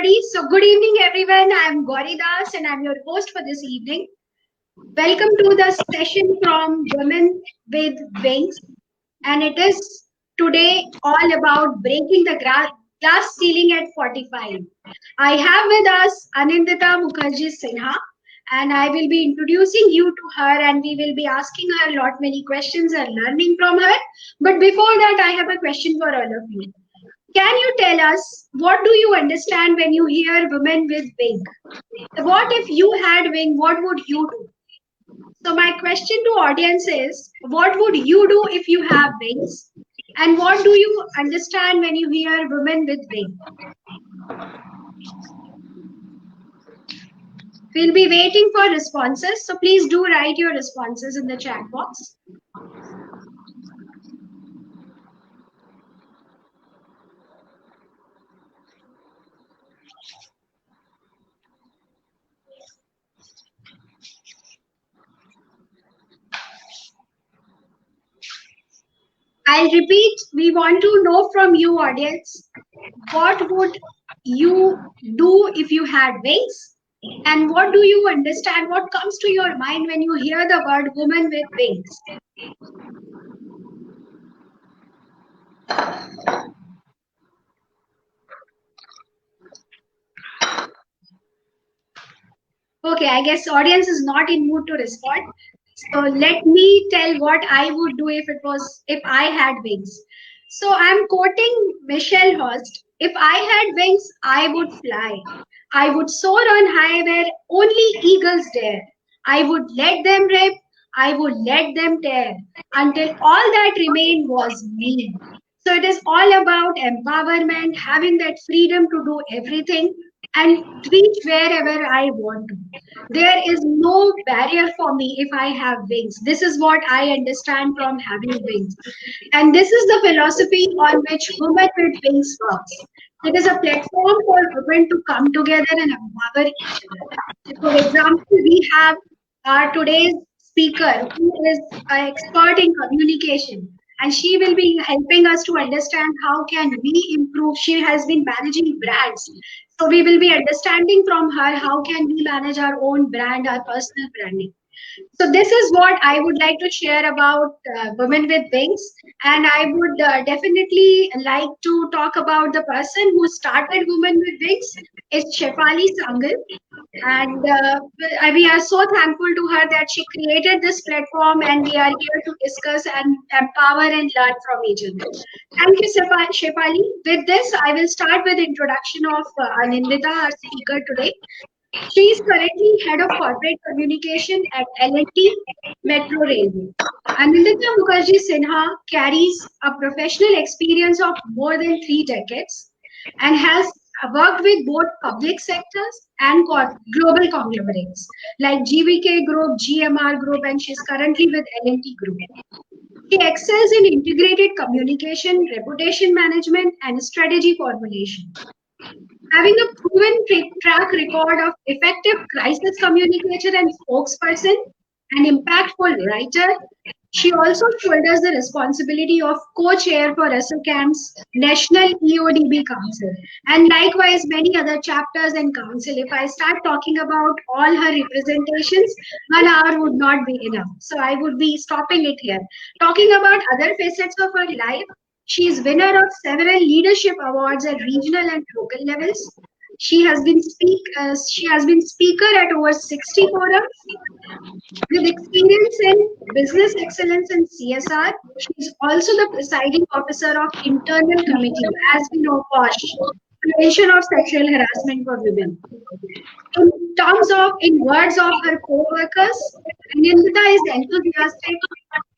everybody. So, good evening, everyone. I'm Gauri Das and I'm your host for this evening. Welcome to the session from Women with Wings. And it is today all about breaking the glass ceiling at 45. I have with us Anindita Mookerjee Sinha, and I will be introducing you to her, and we will be asking her a lot many questions and learning from her. But before that, I have a question for all of you. Can you tell us what do you understand when you hear women with wing? What if you had wing? What would you do? So my question to audience is, what would you do if you have wings? And what do you understand when you hear women with wing? We'll be waiting for responses. So please do write your responses in the chat box. I'll repeat, we want to know from you, audience, what would you do if you had wings? And what do you understand? What comes to your mind when you hear the word woman with wings? Okay, I guess audience is not in mood to respond. So let me tell what I would do if I had wings. So I'm quoting Michelle Hurst. If I had wings, I would fly. I would soar on high where only eagles dare. I would let them rip. I would let them tear until all that remained was me. So it is all about empowerment, having that freedom to do everything and reach wherever I want to. There is no barrier for me if I have wings. This is what I understand from having wings. And this is the philosophy on which Women with Wings works. It is a platform for women to come together and empower each other. For example, we have our today's speaker who is an expert in communication, and she will be helping us to understand how can we improve. She has been managing brands, so we will be understanding from her how can we manage our own brand, our personal branding. So this is what I would like to share about Women with Wings, and I would definitely like to talk about the person who started Women with Wings. It's Shefali Sangal, and we are so thankful to her that she created this platform, and we are here to discuss and empower and learn from each other. Thank you, Shefali. With this, I will start with introduction of Anindita, our speaker today. She is currently head of corporate communication at L&T Metro Railway. Anindita Mookerjee Sinha carries a professional experience of more than 3 decades and has worked with both public sectors and global conglomerates like GVK Group, GMR Group, and she's currently with L&T Group. She excels in integrated communication, reputation management, and strategy formulation. Having a proven track record of effective crisis communicator and spokesperson, an impactful writer, she also shoulders the responsibility of co-chair for ASSOCHAM's National EODB Council, and likewise many other chapters and council. If I start talking about all her representations, 1 hour would not be enough. So I would be stopping it here. Talking about other facets of her life, she is winner of several leadership awards at regional and local levels. She has been speaker at over 60 forums. With experience in business excellence and CSR, she is also the presiding officer of internal committee, as we know, POSH, Prevention of Sexual Harassment for Women. In words of her co-workers, Anindita is enthusiastic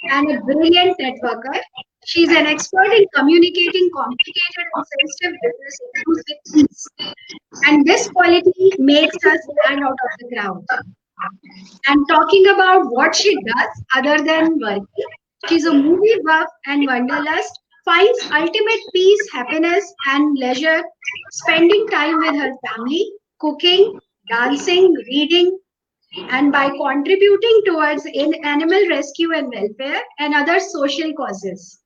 and a brilliant networker. She is an expert in communicating complicated and sensitive business issues with ease. And this quality makes her stand out of the crowd. And talking about what she does other than working, she's a movie buff and wanderlust, finds ultimate peace, happiness, and leisure spending time with her family, cooking, dancing, reading, and by contributing towards in animal rescue and welfare and other social causes.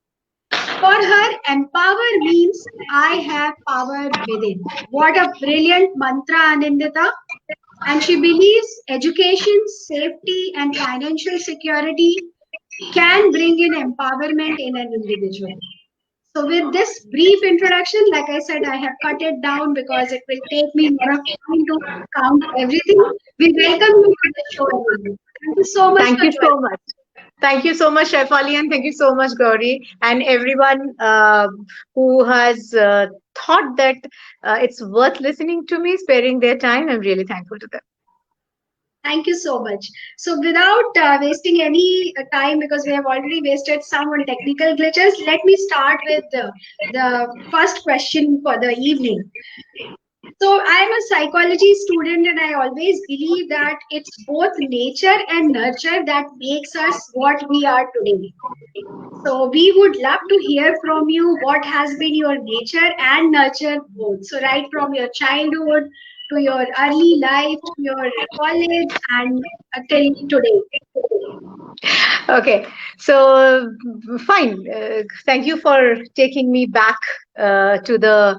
For her, empower means I have power within. What a brilliant mantra, Anindita. And she believes education, safety, and financial security can bring in empowerment in an individual. So, with this brief introduction, like I said, I have cut it down because it will take me more of time to count everything. We welcome you to the show, everyone. Thank you so much Thank for you so joining. much. Thank you so much, Shefali, and thank you so much, Gauri, and everyone who has thought that it's worth listening to me, sparing their time. I'm really thankful to them. Thank you so much. So, without wasting any time, because we have already wasted some on technical glitches, let me start with the first question for the evening. So, I'm a psychology student, and I always believe that it's both nature and nurture that makes us what we are today. So, we would love to hear from you what has been your nature and nurture both. So, right from your childhood to your early life to your college and till today. Okay, so fine. Thank you for taking me back to the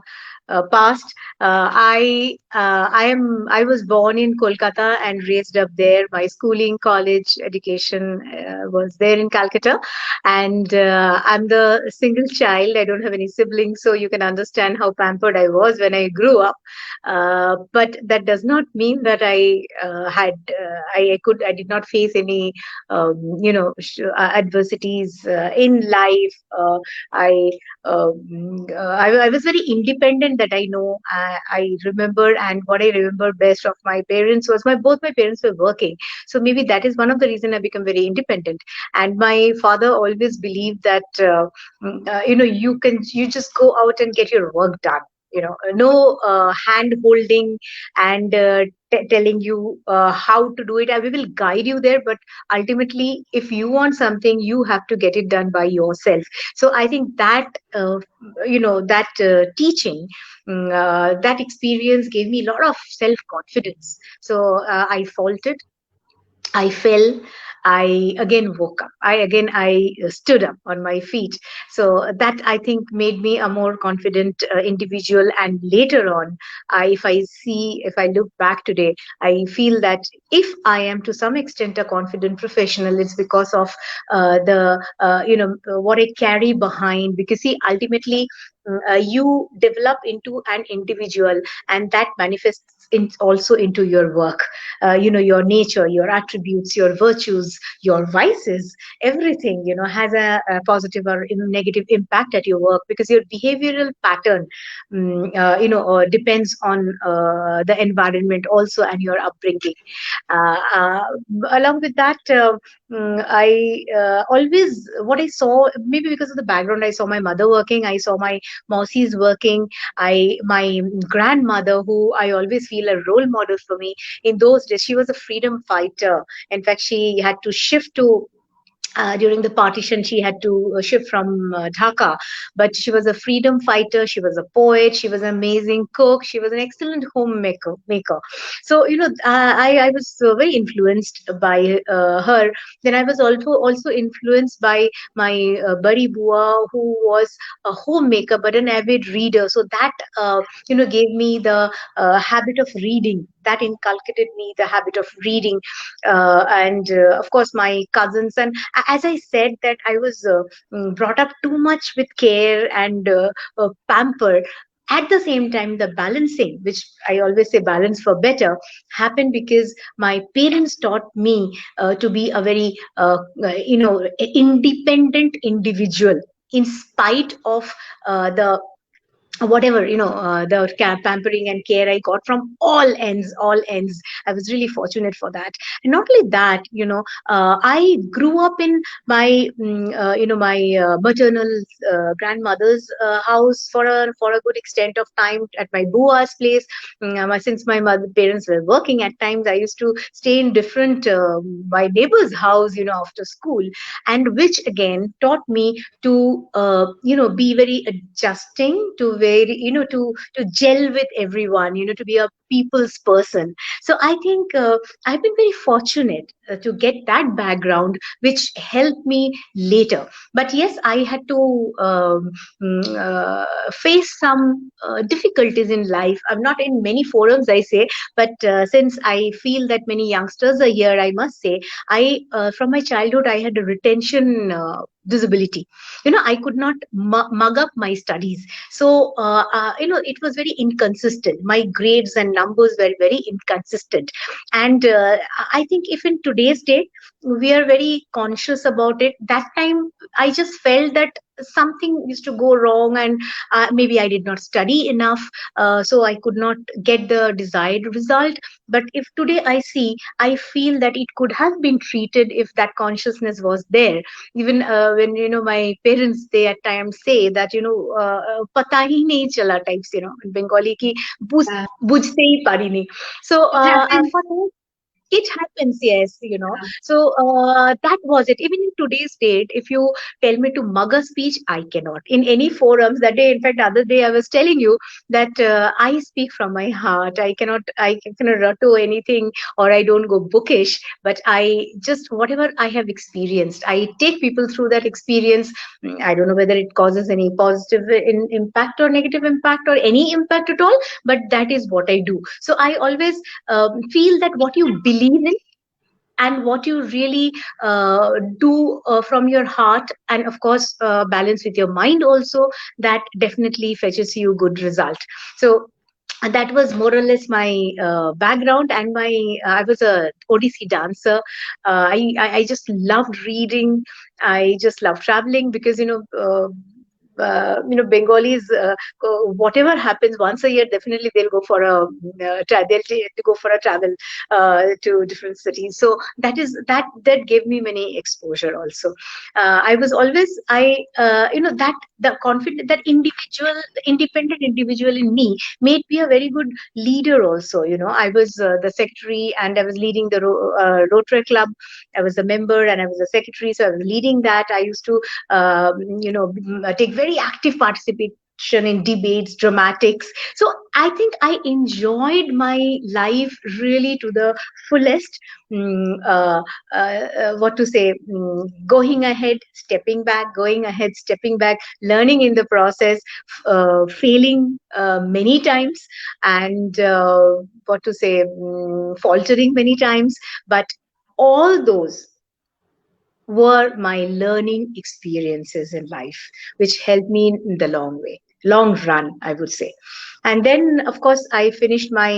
past. I was born in Kolkata and raised up there. My schooling, college education was there in Calcutta, and I'm the single child. I don't have any siblings, so you can understand how pampered I was when I grew up. But that does not mean that I did not face any adversities in life. I, I was very independent. That I know. I remember, and what I remember best of my parents was my both my parents were working. So maybe that is one of the reason I become very independent. And my father always believed that you just go out and get your work done. No hand holding and telling you how to do it. We will guide you there, but ultimately, if you want something, you have to get it done by yourself. So I think that that teaching, that experience gave me a lot of self confidence. So I faltered, I fell. I again woke up. I stood up on my feet. So that I think made me a more confident individual. And later on, if I look back today, I feel that if I am to some extent a confident professional, it's because of the what I carry behind. Because see, ultimately, you develop into an individual, and that manifests also into your work. Your nature, your attributes, your virtues, your vices, everything has a positive or negative impact at your work, because your behavioral pattern depends on the environment also, and your upbringing. uh, uh, Along with that, I always, what I saw, maybe because of the background, I saw my mother working, I saw my mausis working, my grandmother, who I always feel a role model for me. In those days, she was a freedom fighter. In fact, she had to shift to during the partition, she had to shift from Dhaka, but she was a freedom fighter, she was a poet, she was an amazing cook, she was an excellent homemaker. So I was very influenced by her. Then I was also influenced by my buddy Bua, who was a homemaker but an avid reader. So that gave me the habit of reading, that inculcated me the habit of reading. And of course my cousins. And as I said, that I was brought up too much with care and pamper. At the same time, the balancing, which I always say balance for better, happened because my parents taught me to be a very independent individual, in spite of the whatever the pampering and care I got from all ends. I was really fortunate for that. And not only that, I grew up in my maternal grandmother's house for a good extent of time, at my bua's place. Since my mother parents were working, at times I used to stay in different my neighbor's house after school, and which again taught me to be very adjusting, to very, to gel with everyone, to be a people's person. So I think I've been very fortunate to get that background, which helped me later. But yes, I had to face some difficulties in life. I'm not in many forums, I say, but since I feel that many youngsters are here, I must say, I from my childhood I had a retention disability. I could not mug up my studies. So it was very inconsistent. My grades and numbers were very inconsistent. And I think if in today's date we are very conscious about it, that time I just felt that something used to go wrong, and maybe I did not study enough, so I could not get the desired result. But if today I see, I feel that it could have been treated if that consciousness was there. Even when my parents, they at times say that pata hi nahi chala types, in Bengali ki Yeah, bujhte hi pari nahi. So it happens. for that, it happens, yes. Yeah, So that was it. Even in today's date, if you tell me to mug a speech, I cannot. In any forums, that day, in fact, the other day, I was telling you that I speak from my heart. I cannot rutter anything, or I don't go bookish, but I just, whatever I have experienced, I take people through that experience. I don't know whether it causes any positive impact or negative impact or any impact at all, but that is what I do. So I always feel that what you believe in and what you really do from your heart, and of course balance with your mind also, that definitely fetches you good result. So that was more or less my background. And my I was a ODC dancer. I just loved reading. I just loved traveling, because Bengalis, whatever happens once a year, definitely they'll go for they'll go for a travel to different cities. So that gave me many exposure also. I was always, that the confident, that independent individual in me made me a very good leader also. I was the secretary, and I was leading the Rotary Club. I was a member and I was a secretary, so I was leading that. I used to take very active participation in debates, dramatics. So I think I enjoyed my life really to the fullest. What to say? Going ahead, stepping back, going ahead, stepping back, learning in the process, failing many times, and what to say? Faltering many times, but all those were my learning experiences in life, which helped me in the long run, I would say. And then, of course, I finished my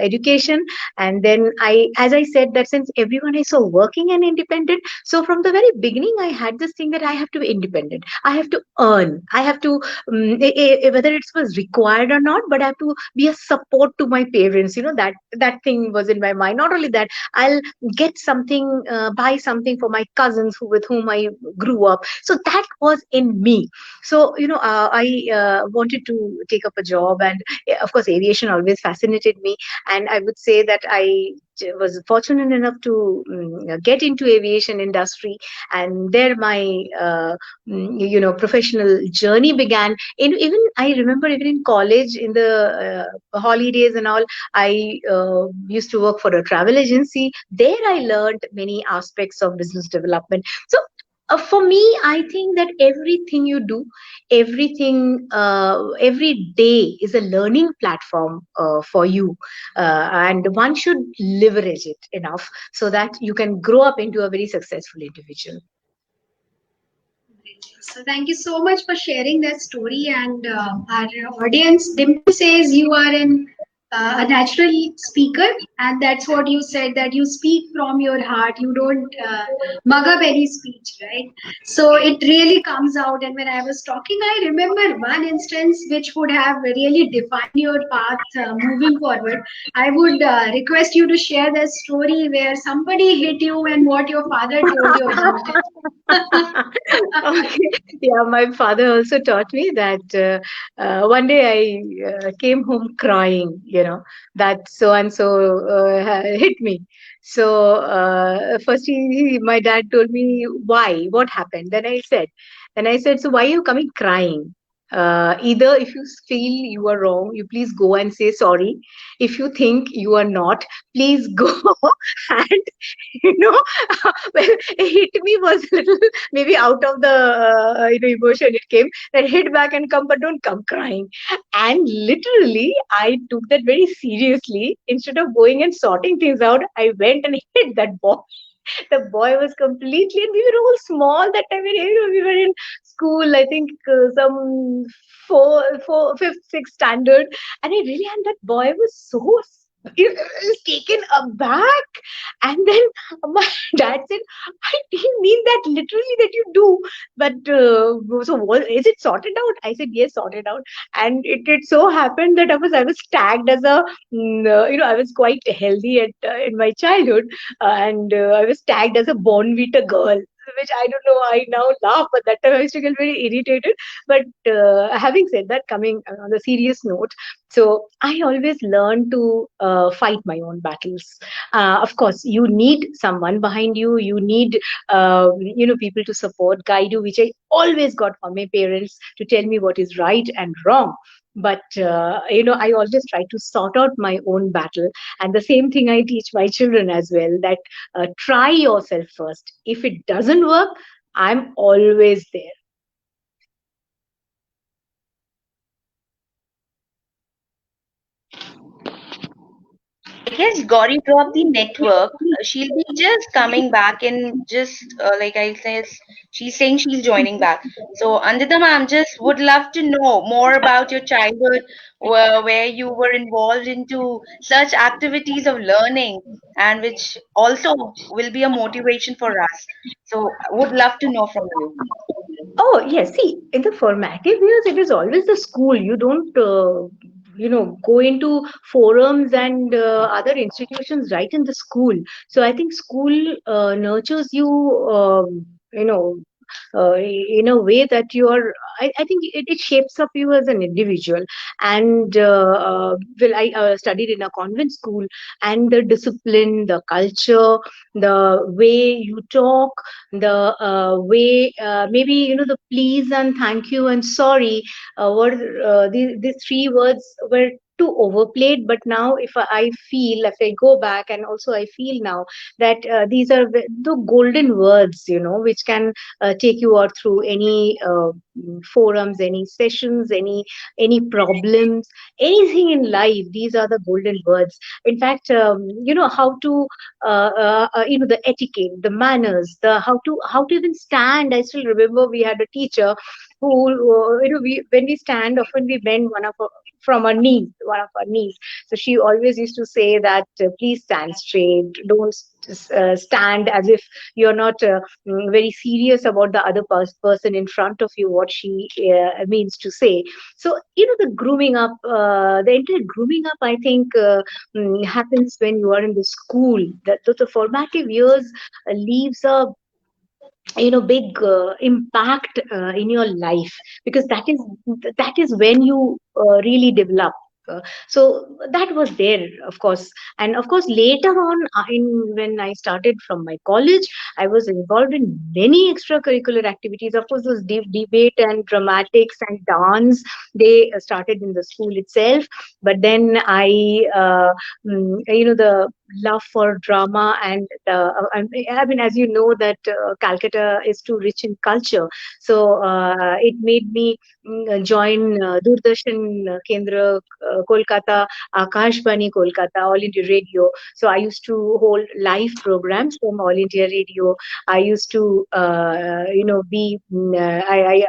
education. And then as I said, that since everyone is so working and independent, so from the very beginning, I had this thing that I have to be independent. I have to earn. I have to, whether it was required or not, but I have to be a support to my parents. That thing was in my mind. Not only that, I'll get something, buy something for my cousins with whom I grew up. So that was in me. So I wanted to take up a job, and of course, aviation always fascinated me. And I would say that I was fortunate enough to get into aviation industry, and there my professional journey began. Even I remember, even in college, in the holidays and all, I used to work for a travel agency. There I learned many aspects of business development. So for me, I think that everything you do, every day is a learning platform for you, and one should leverage it enough so that you can grow up into a very successful individual. so thank you so much for sharing that story. And our audience, Dimple says you are a natural speaker, and that's what you said, that you speak from your heart. You don't mug up any speech, right? So it really comes out. And when I was talking, I remember one instance which would have really defined your path moving forward. I would request you to share that story where somebody hit you and what your father told you about it. Okay. Yeah, my father also taught me that one day I came home crying, that so and so hit me. So first my dad told me why, what happened. Then I said, so why are you coming crying? Either if you feel you are wrong, you please go and say sorry. If you think you are not, please go and you know, well, hit me was a little maybe out of the emotion it came, that hit back and come, but don't come crying. And literally, I took that very seriously. Instead of going and sorting things out, I went and hit that boy. The boy was completely, and we were all small that time. We were in school, I think some fifth, sixth standard, and I really, and that boy was so he was taken aback. And then my dad said, "I didn't mean that literally that you do, but so is it sorted out?" I said, "Yes, sorted out." And it so happened that I was tagged as a I was quite healthy in my childhood, and I was tagged as a Born Vita girl, which I don't know. I now laugh, but that time I used to get very irritated. But having said that, coming on a serious note, so I always learn to fight my own battles. Of course, you need someone behind you. You need people to support, guide you, which I always got from my parents to tell me what is right and wrong. But I always try to sort out my own battle, and the same thing I teach my children as well, that try yourself first. If it doesn't work, I'm always there. I guess Gauri dropped the network. She'll be just coming back in just like I said, she's saying she's joining back. So Andita ma'am, just would love to know more about your childhood, where you were involved into such activities of learning, and which also will be a motivation for us. So would love to know from you. Oh, yes. See, in the formative years, it is always the school. You don't, go into forums and other institutions right in the school. So I think school nurtures you, you know, in a way that you are. I think it shapes up you as an individual. And well, I studied in a convent school, and the discipline, the culture, the way you talk, the way maybe the please and thank you and sorry were these three words were too overplayed. But now if I feel, if I go back, and also I feel now that these are the golden words, which can take you out through any forums, any sessions, any problems, anything in life. These are the golden words. In fact, how to the etiquette, the manners, the how to even stand. I still remember we had a teacher who we, when we stand, often we bend from our knees, one of our knees. So she always used to say that please stand straight, don't stand as if you're not very serious about the other person in front of you, what she means to say. So the grooming up, the entire grooming up, I think happens when you are in the school. The formative years leaves a big impact in your life, because that is when you really develop. So that was there, of course. And of course, later on, when I started from my college, I was involved in many extracurricular activities. Of course, those debate and dramatics and dance, they started in the school itself. But then the love for drama, and I mean, as you know, that Calcutta is too rich in culture. So it made me join Doordarshan Kendra Kolkata, Akashbani Kolkata, All India Radio. So I used to hold live programs from All India Radio. I used to, be, I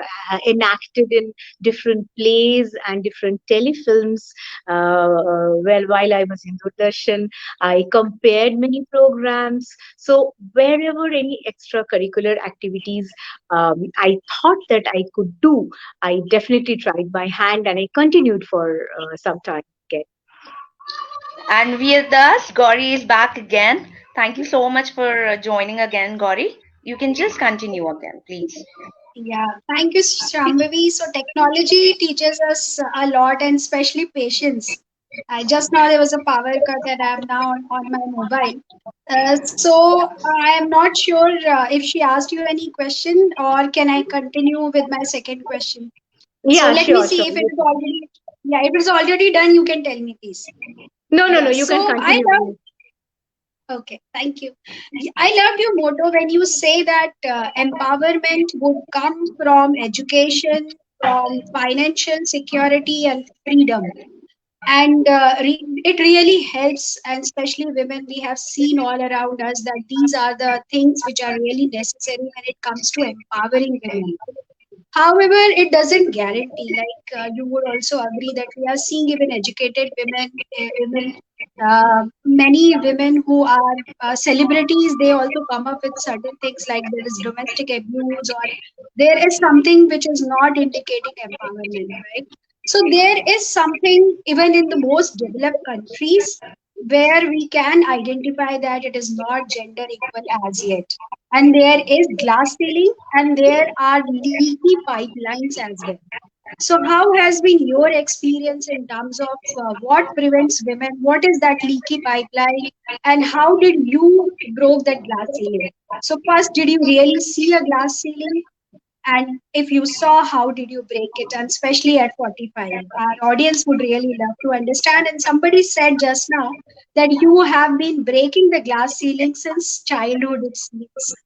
enacted in different plays and different telefilms. Well, while I was in Doordarshan, I compared many programs. So wherever any extracurricular activities I thought that I could do, I definitely tried my hand, and I continued for some time again. And with us, Gauri is back again. Thank you so much for joining again, Gauri. You can just continue again, please. Yeah, thank you, Shambhavi. So technology teaches us a lot, and especially patience. Just now there was a power cut and I'm now on my mobile. So I am not sure if she asked you any question, or can I continue with my second question? So Yeah, let me sure, see sure. if it is already, yeah, if it's already done, you can tell me, please. No, no, no. Yeah. You can So I continue. love. Okay, thank you. I loved your motto when you say that empowerment would come from education, from financial security and freedom. And it really helps, and especially women, we have seen all around us that these are the things which are really necessary when it comes to empowering women. However, it doesn't guarantee, like you would also agree that we are seeing even educated women, even many women who are celebrities, they also come up with certain things like there is domestic abuse or there is something which is not indicating empowerment, right? So there is something even in the most developed countries where we can identify that it is not gender equal as yet. And there is glass ceiling and there are leaky pipelines as well. So how has been your experience in terms of what prevents women? What is that leaky pipeline? And how did you broke that glass ceiling? So first, did you really see a glass ceiling? And if you saw, how did you break it? And especially at 45, our audience would really love to understand. And somebody said just now that you have been breaking the glass ceiling since childhood, it seems.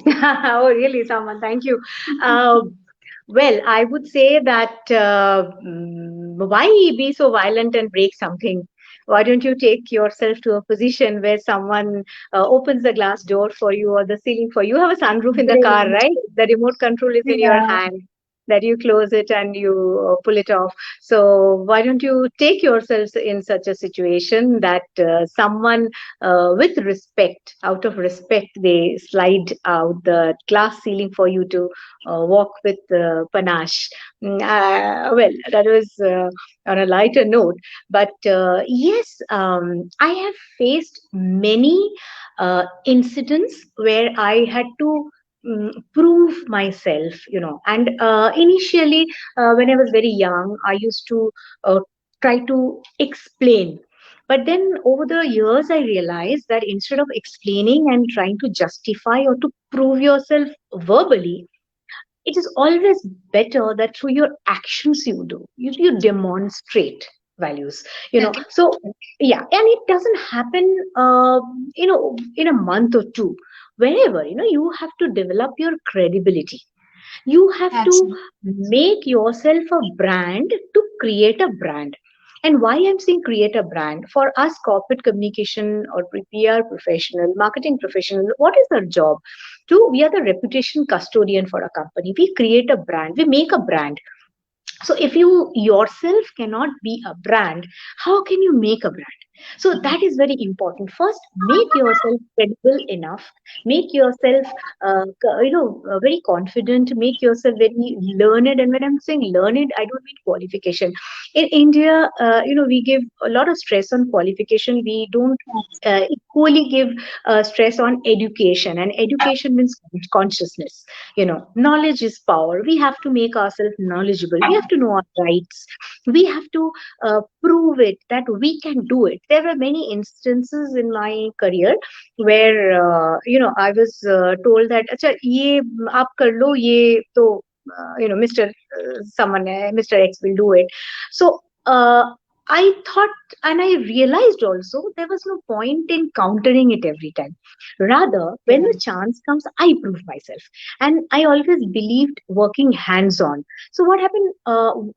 Oh, really, Saman? Thank you. Uh, well, I would say that why be so violent and break something? Why don't you take yourself to a position where someone opens the glass door for you or the ceiling for you? You have a sunroof in the car, Brilliant. right? The remote control is in your Yeah, hand. That you close it and you pull it off. So why don't you take yourselves in such a situation that someone with respect, out of respect, they slide out the glass ceiling for you to walk with panache. Well, that was on a lighter note. But yes, I have faced many incidents where I had to prove myself, and initially, when I was very young, I used to try to explain, but then over the years, I realized that instead of explaining and trying to justify or to prove yourself verbally, it is always better that through your actions you demonstrate values. okay, So yeah, and it doesn't happen in a month or two. Wherever you have to develop your credibility, you have to absolutely. make yourself a brand to create a brand. And why I'm saying create a brand, for us corporate communication or PR professional, marketing professional, what is our job? We are the reputation custodian for a company. We create a brand, we make a brand. So if you yourself cannot be a brand, how can you make a brand? So that is very important. First, make yourself credible enough, make yourself very confident, make yourself very learned. And when I'm saying learned, I don't mean qualification. In India, we give a lot of stress on qualification. We don't equally give stress on education, and education means consciousness. Knowledge is power. We have to make ourselves knowledgeable, we have to know our rights, we have to prove it that we can do it. There were many instances in my career where I was told that acha ye aap kar lo, ye to Mr. Someone, Mr. X will do it. So I thought, and I realized also there was no point in countering it every time. Rather, when Yeah, the chance comes, I prove myself. And I always believed working hands on. So, what happened?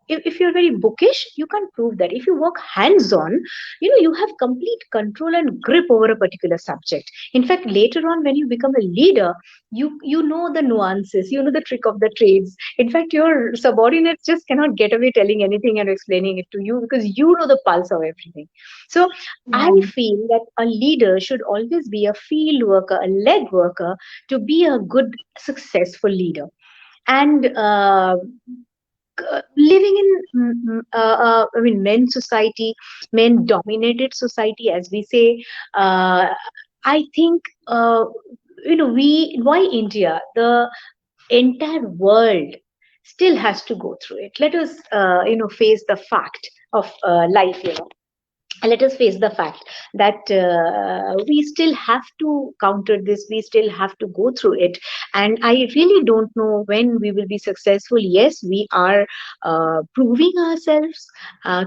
If you're very bookish, you can't prove that. If you work hands on, you have complete control and grip over a particular subject. In fact, later on, when you become a leader, you know the nuances, you know the trick of the trades. In fact, your subordinates just cannot get away telling anything and explaining it to you because you know the pulse of everything. So I yeah, feel that a leader should always be a field worker, a leg worker, to be a good, successful leader. And living in I mean, men's society, men dominated society, as we say, I think we why India, the entire world still has to go through it. Let us face the fact of life. let us face the fact that we still have to counter this, we still have to go through it, and I really don't know when we will be successful. Yes, we are proving ourselves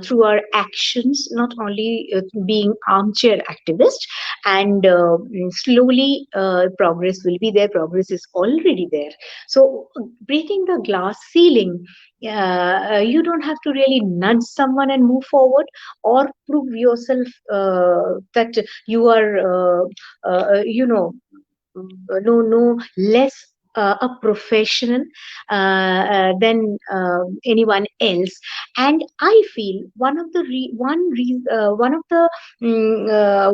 through our actions, not only being armchair activists, and slowly progress will be there, progress is already there. So breaking the glass ceiling, you don't have to really nudge someone and move forward, or prove yourself that you are no less a professional than anyone else. And I feel one of the one of the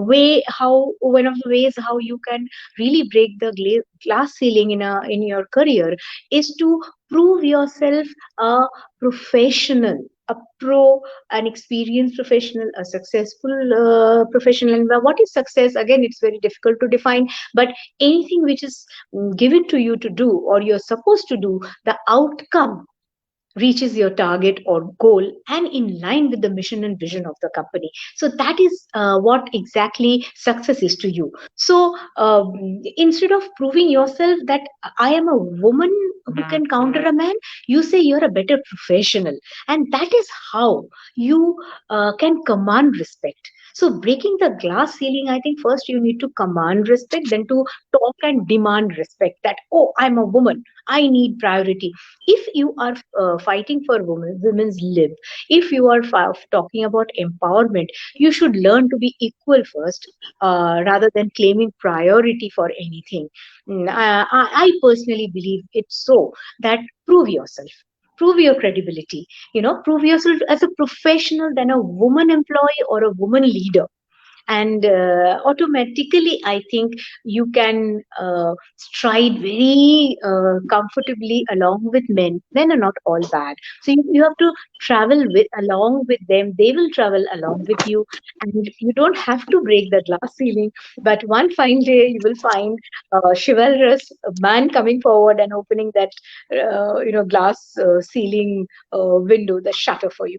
ways how you can really break the glass ceiling in your career is to prove yourself a professional, a pro, an experienced professional, a successful professional. And what is success? Again, it's very difficult to define, but anything which is given to you to do, or you're supposed to do, the outcome reaches your target or goal and in line with the mission and vision of the company. So that is what exactly success is to you. So instead of proving yourself that I am a woman who can counter a man, you say you're a better professional, and that is how you can command respect. So breaking the glass ceiling, I think first you need to command respect, then to talk and demand respect, that oh, I'm a woman, I need priority. If you are fighting for women's live, if you are talking about empowerment, you should learn to be equal first, rather than claiming priority for anything. I personally believe it's so, that prove yourself, prove your credibility, prove yourself as a professional than a woman employee or a woman leader. And automatically I think you can stride very comfortably along with men. Men are not all bad, so you have to travel with along with them, they will travel along with you, and you don't have to break the glass ceiling. But one fine day you will find a chivalrous man coming forward and opening that glass ceiling window, the shutter for you.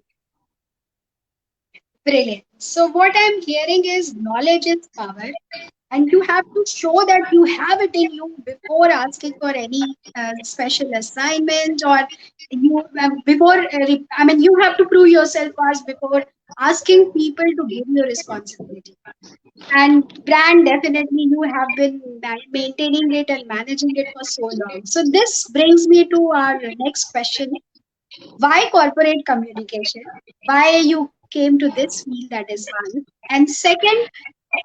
Brilliant. So what I'm hearing is knowledge is power, and you have to show that you have it in you before asking for any special assignment, or you before I mean you have to prove yourself first before asking people to give you responsibility. And brand, definitely you have been maintaining it and managing it for so long. So this brings me to our next question: why corporate communication? Why you came to this field? That is one. And second,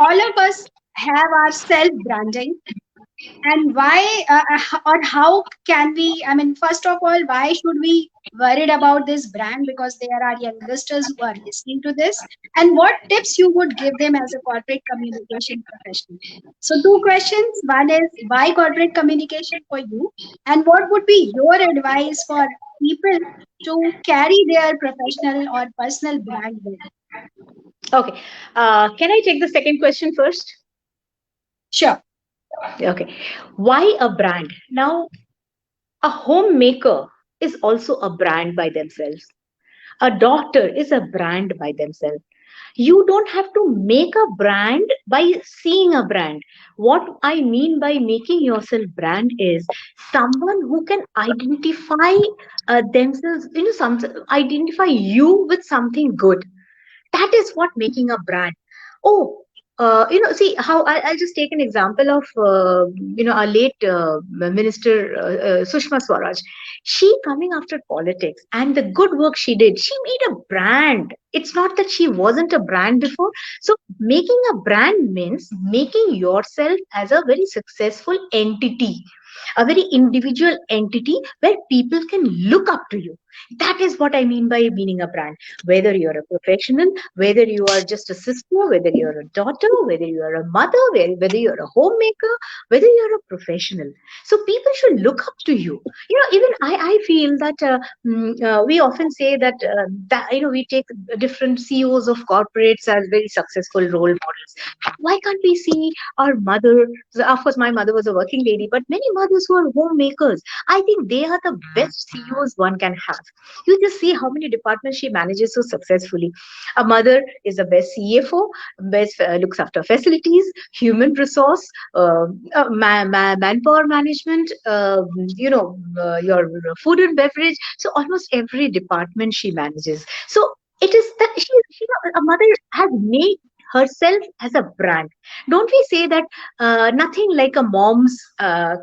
all of us have our self branding, and why or how can we, I mean, first of all, why should we worried about this brand, because there are youngsters who are listening to this, and what tips you would give them as a corporate communication professional? So two questions: one is why corporate communication for you, and what would be your advice for people to carry their professional or personal brand well? Okay, can I take the second question first? Sure. Okay, why a brand? Now, a homemaker is also a brand by themselves. A doctor is a brand by themselves. You don't have to make a brand by seeing a brand. What I mean by making yourself brand is someone who can identify themselves, identify you with something good. That is what making a brand. Oh, see how I'll just take an example of our late minister, Sushma Swaraj. She coming after politics, and the good work she did, she made a brand. It's not that she wasn't a brand before. So making a brand means making yourself as a very successful entity, a very individual entity where people can look up to you. That is what I mean by being a brand. Whether you're a professional, whether you are just a sister, whether you're a daughter, whether you're a mother, whether you're a homemaker, whether you're a professional. So people should look up to you. Even I feel that we often say that we take different CEOs of corporates as very successful role models. Why can't we see our mother? Of course, my mother was a working lady, but many mothers who are homemakers, I think they are the best CEOs one can have. You just see how many departments she manages so successfully. A mother is the best CFO, best looks after facilities, human resource, manpower management, your food and beverage. So almost every department she manages. So it is that a mother has made herself as a brand. Don't we say that nothing like a mom's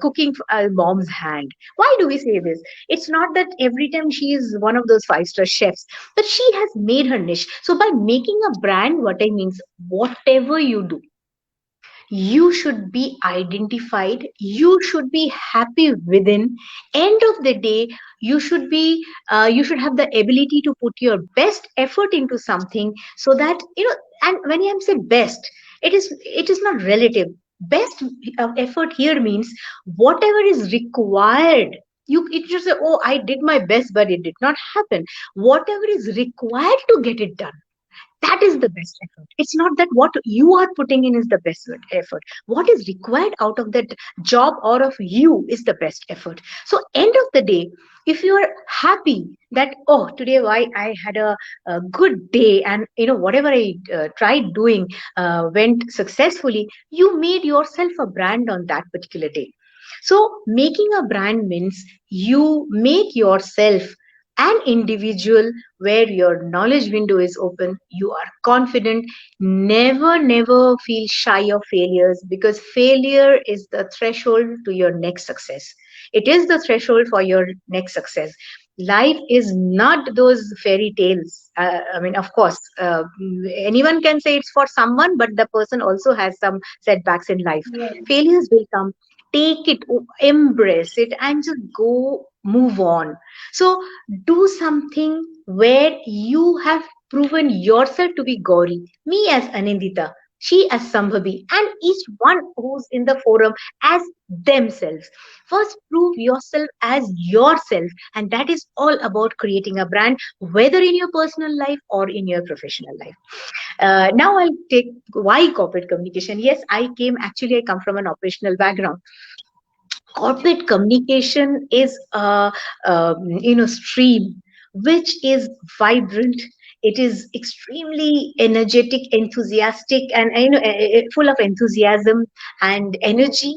cooking, a mom's hand? Why do we say this? It's not that every time she is one of those five-star chefs, but she has made her niche. So by making a brand, what I means, whatever you do, you should be identified, you should be happy within. End of the day, you should be you should have the ability to put your best effort into something, so that and when I say best, it is not relative. Best effort here means whatever is required. You it just say, oh, I did my best but it did not happen. Whatever is required to get it done, that is the best effort. It's not that what you are putting in is the best effort. What is required out of that job or of you is the best effort. So end of the day, if you are happy that, oh, today I had a good day, and whatever I tried doing went successfully, you made yourself a brand on that particular day. So making a brand means you make yourself an individual where your knowledge window is open, you are confident. Never feel shy of failures, because failure is the threshold to your next success. It is the threshold for your next success. Life is not those fairy tales. I mean, of course, anyone can say it's for someone, but the person also has some setbacks in life. Yes. Failures will come. Take it, embrace it, and just go move on. So do something where you have proven yourself to be Gauri, me as Anindita, she as Sambhavi, and each one who's in the forum as themselves. First, prove yourself as yourself, and that is all about creating a brand, whether in your personal life or in your professional life. Now, I'll take why corporate communication. Yes, I come from an operational background. Corporate communication is a stream which is vibrant. It is extremely energetic, enthusiastic, and full of enthusiasm and energy.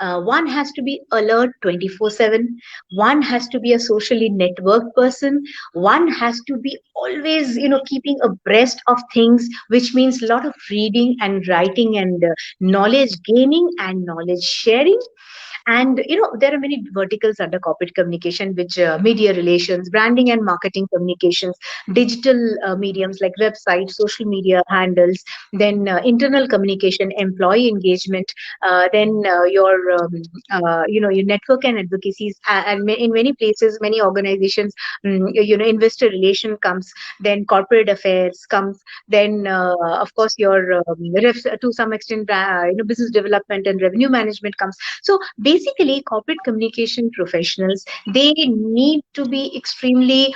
One has to be alert 24/7. One has to be a socially networked person. One has to be always keeping abreast of things, which means a lot of reading and writing and knowledge gaining and knowledge sharing. And there are many verticals under corporate communication, which media relations, branding and marketing communications, digital mediums like websites, social media handles, then internal communication, employee engagement, then your network and advocacies, and in many places, many organizations, investor relation comes, then corporate affairs comes, then of course your to some extent business development and revenue management comes. So basically, corporate communication professionals, they need to be extremely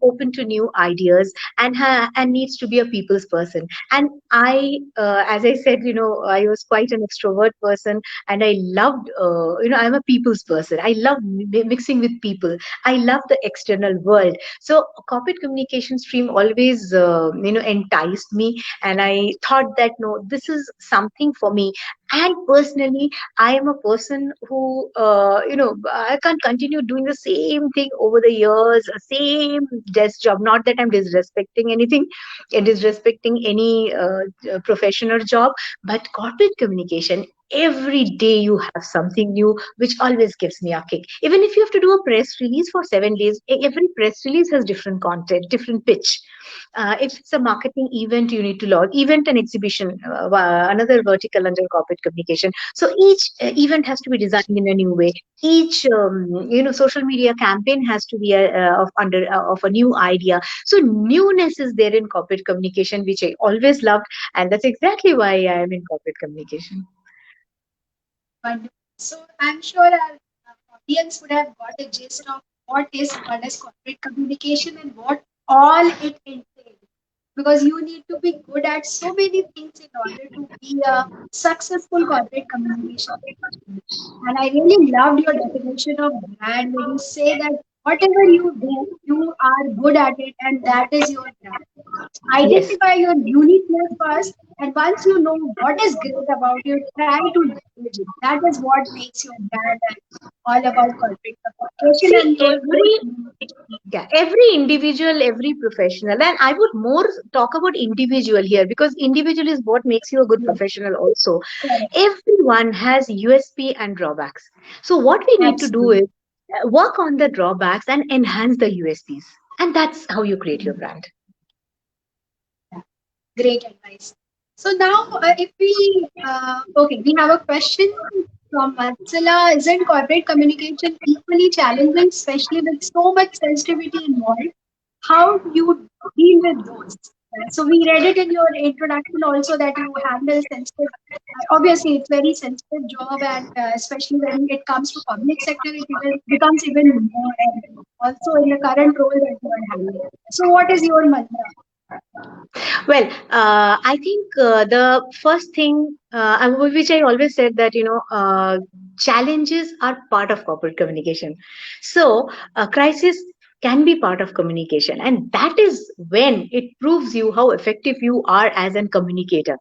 open to new ideas, and needs to be a people's person. And as I said, I was quite an extrovert person, and I loved I'm a people's person. I love mixing with people. I love the external world. So corporate communication stream always enticed me, and I thought that no, this is something for me. And personally, I am a person who, I can't continue doing the same thing over the years, same desk job. Not that I'm disrespecting anything, disrespecting any profession or job, but corporate communication, every day you have something new, which always gives me a kick. Even if you have to do a press release for 7 days, every press release has different content, different pitch. If it's a marketing event, you need to log event and exhibition, another vertical under corporate communication. So each event has to be designed in a new way. Each social media campaign has to be of a new idea. So newness is there in corporate communication, which I always loved, and that's exactly why I am in corporate communication. Wonderful. So I'm sure our audience would have got a gist of what is corporate communication and what all it entails. Because you need to be good at so many things in order to be a successful corporate communication professional. And I really loved your definition of brand when you say that Whatever you do, you are good at it, and that is your brand. Yes. Identify your uniqueness first, and once you know what is great about you, try to leverage it. That is what makes your brand and all about corporate communication See, and your whole every communication. yeah, every individual, every professional, and I would more talk about individual here because individual is what makes you a good Yes, professional also. correct. Everyone has USP and drawbacks. So what we need to do Absolutely. is work on the drawbacks and enhance the USPs. And that's how you create your brand. Yeah, great advice. So now, if we okay, we have a question from Matsala. Isn't corporate communication equally challenging, especially with so much sensitivity involved? How do you deal with those? So we read it in your introduction also that you handle sensitive. Obviously, it's very sensitive job, and especially when it comes to public sector, it even becomes even more. And also in the current role that you are handling. So, what is your mantra? Well, I think the first thing, which I always said that, challenges are part of corporate communication. So, a crisis can be part of communication. And that is when it proves you how effective you are as a communicator.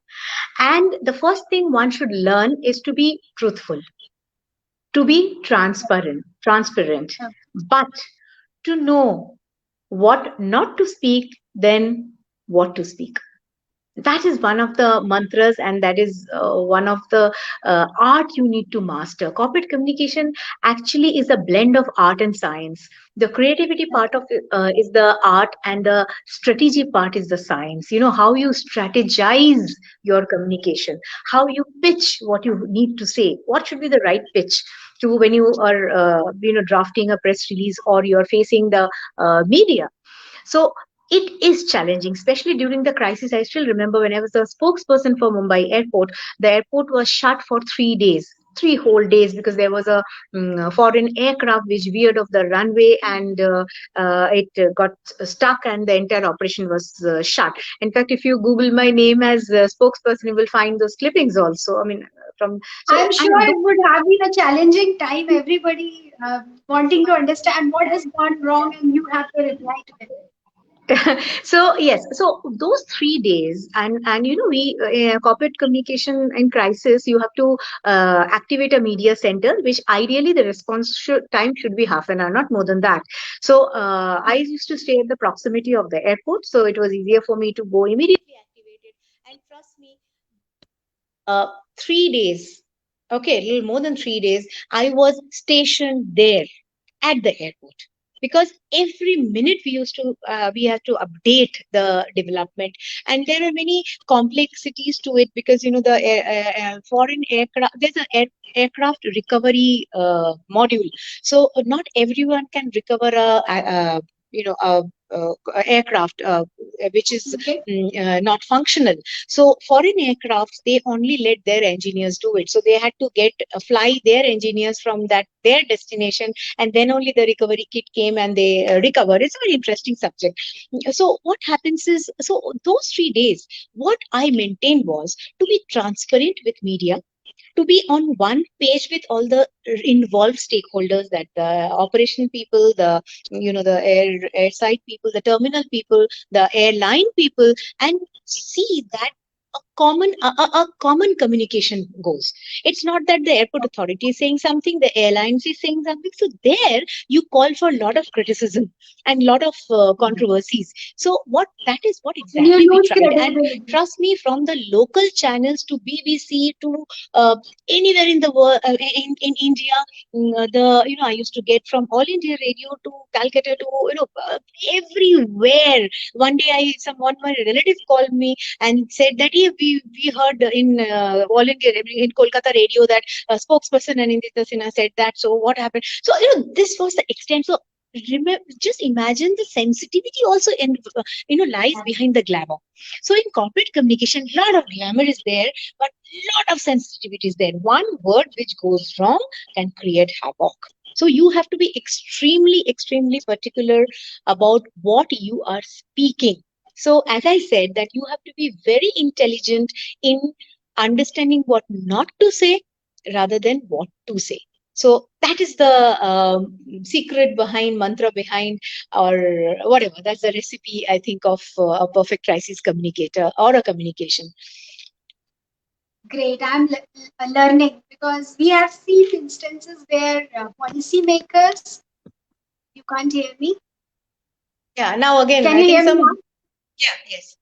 And the first thing one should learn is to be truthful, to be transparent, Uh, but to know what not to speak, then what to speak. That is one of the mantras, and that is one of the art you need to master. Corporate communication actually is a blend of art and science. The creativity part of it is the art, and the strategy part is the science. You know how you strategize your communication, how you pitch what you need to say, what should be the right pitch to when you are drafting a press release or you're facing the media. So it is challenging, especially during the crisis. I still remember when I was a spokesperson for Mumbai airport, the airport was shut for 3 days. 3 whole days because there was a foreign aircraft which veered off the runway, and it got stuck, and the entire operation was shut. In fact, if you Google my name as a spokesperson, you will find those clippings also. I mean, from so I'm sure and it would have been a challenging time. Everybody wanting to understand what has gone wrong, and you have to reply to it. so yes, so those 3 days, and we corporate communication in crisis, you have to activate a media center, which ideally the time should be half an hour, not more than that. So I used to stay at the proximity of the airport, so it was easier for me to go immediately activate it. And trust me, uh, 3 days, okay, a little more than 3 days, I was stationed there at the airport, because every minute we have to update the development, and there are many complexities to it, because the foreign aircraft, there's an aircraft recovery module. So not everyone can recover a you know a aircraft which is Okay. not functional. So foreign aircrafts, they only let their engineers do it, so they had to get fly their engineers from that their destination, and then only the recovery kit came and they recovered. It's a very interesting subject. So what happens is, so those 3 days, what I maintained was to be transparent with media, to be on one page with all the involved stakeholders, that the operation people, the airside people, the terminal people, the airline people, and see that a common communication goes. It's not that the airport authority is saying something, the airlines is saying something. So there you call for a lot of criticism and lot of controversies. So what And you exactly we lose tried. And credibility. trust me, from the local channels to BBC to uh, anywhere in the world, in India, I used to get from All India Radio to Calcutta to everywhere. One day, someone, my relative called me and said that, "Hey, we heard in All India in Kolkata radio that spokesperson Anindita Sinha said that. So what happened?" So this was the extent. So remember, just imagine the sensitivity also in lies behind the glamour. So in corporate communication, a lot of glamour is there, but lot of sensitivity is there. One word which goes wrong can create havoc. So you have to be extremely, extremely particular about what you are speaking. So as I said, that you have to be very intelligent in understanding what not to say rather than what to say. So that is the secret behind, mantra behind, or whatever. That's the recipe, I think, of a perfect crisis communicator or a communication. Great. Learning because we have seen instances where policymakers. You can't hear me. Yeah, now again, Can I you think hear me some. now? Yeah, yes.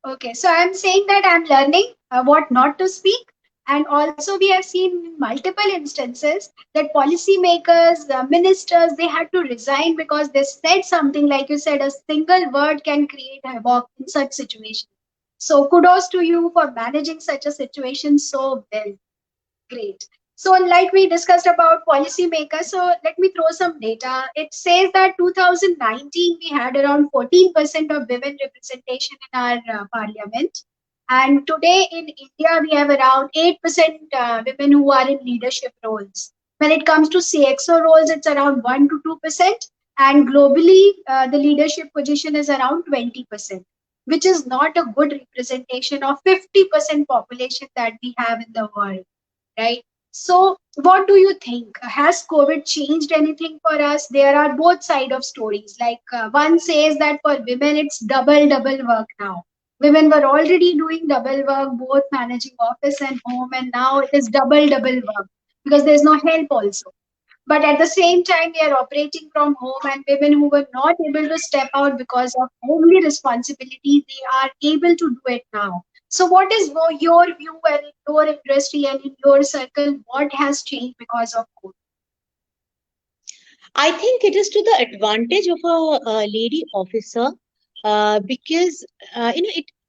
Okay, so I'm saying that I'm learning what not to speak. And also, we have seen in multiple instances that policymakers, ministers, they had to resign because they said something like you said, a single word can create havoc in such situations. So, kudos to you for managing such a situation so well. Great. So, like we discussed about policymakers, so let me throw some data. It says that 2019 we had around 14% of women representation in our parliament, and today in India we have around 8% women who are in leadership roles. When it comes to CXO roles, it's around 1 to 2%, and globally the leadership position is around 20%, which is not a good representation of 50% population that we have in the world, right? So, what do you think? Has COVID changed anything for us? There are both side of stories. Like one says that for women it's double work now. Women were already doing double work, both managing office and home, and now it is double work because there's no help also. But at the same time, we are operating from home, and women who were not able to step out because of homely responsibilities, they are able to do it now. So, what is your view and in your industry and in your circle? What has changed because of COVID? I think it is to the advantage of a lady officer, because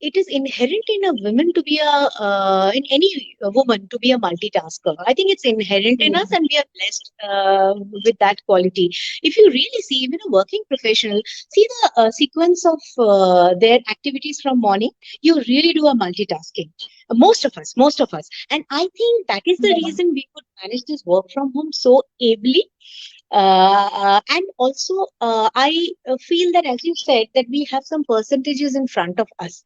it is inherent in a woman to be a in any woman to be a multitasker. I think it's inherent in us, and we are blessed with that quality. If you really see, even a working professional, see the sequence of their activities from morning. You really do a multitasking. Most of us, and I think that is the Yeah, reason we could manage this work from home so ably. And also, I feel that, as you said, that we have some percentages in front of us.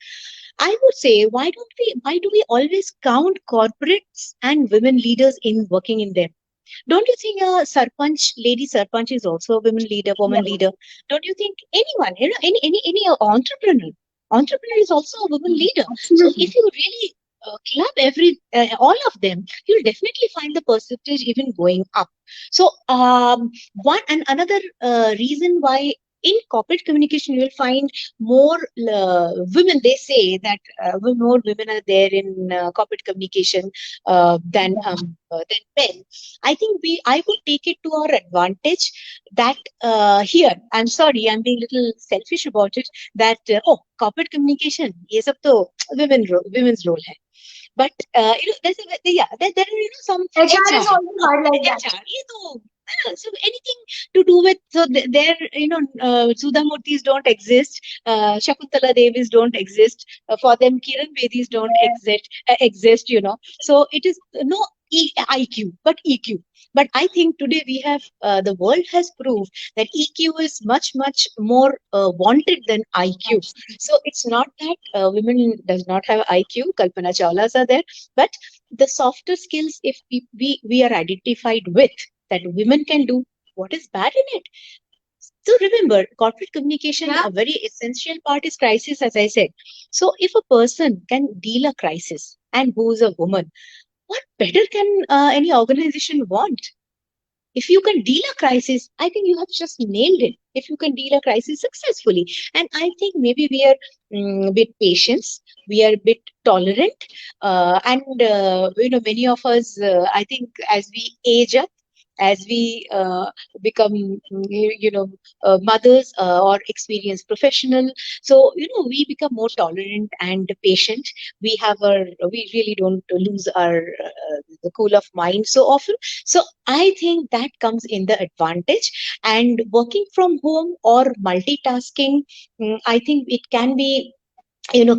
I would say, why do we always count corporates and women leaders in working in them? Don't you think a lady sarpanch is also a woman yeah, leader? Don't you think anyone, any entrepreneur is also a woman leader? So absolutely. if you really club all of them, you'll definitely find the percentage even going up. So one and another reason why in corporate communication you will find more women. They say that more women are there in corporate communication than men. I think I would take it to our advantage that here, I'm sorry, I'm being a little selfish about it, that, oh, corporate communication, ये सब तो women's role है. But there are some HR is HR, also hard like that. HR, ये तो so anything to do with, so there, Sudha Murtis don't exist, Shakuntala Devis don't exist, for them Kiran Bedis don't exist, so it is no IQ but EQ. But I think today we have, the world has proved that EQ is much more wanted than IQ. So it's not that women does not have IQ. Kalpana Chawla's are there, but the softer skills, if we are identified with that women can do, what is bad in it? So remember, corporate communication, Yeah, a very essential part is crisis, as I said. So if a person can deal a crisis and who is a woman, what better can any organization want? If you can deal a crisis, I think you have just nailed it. If you can deal a crisis successfully, and I think maybe we are bit patience, we are a bit tolerant, and many of us, I think, as we age up, as we become, mothers, or experienced professional, so we become more tolerant and patient. We really don't lose our the cool of mind so often. So I think that comes in the advantage. And working from home or multitasking, I think it can be,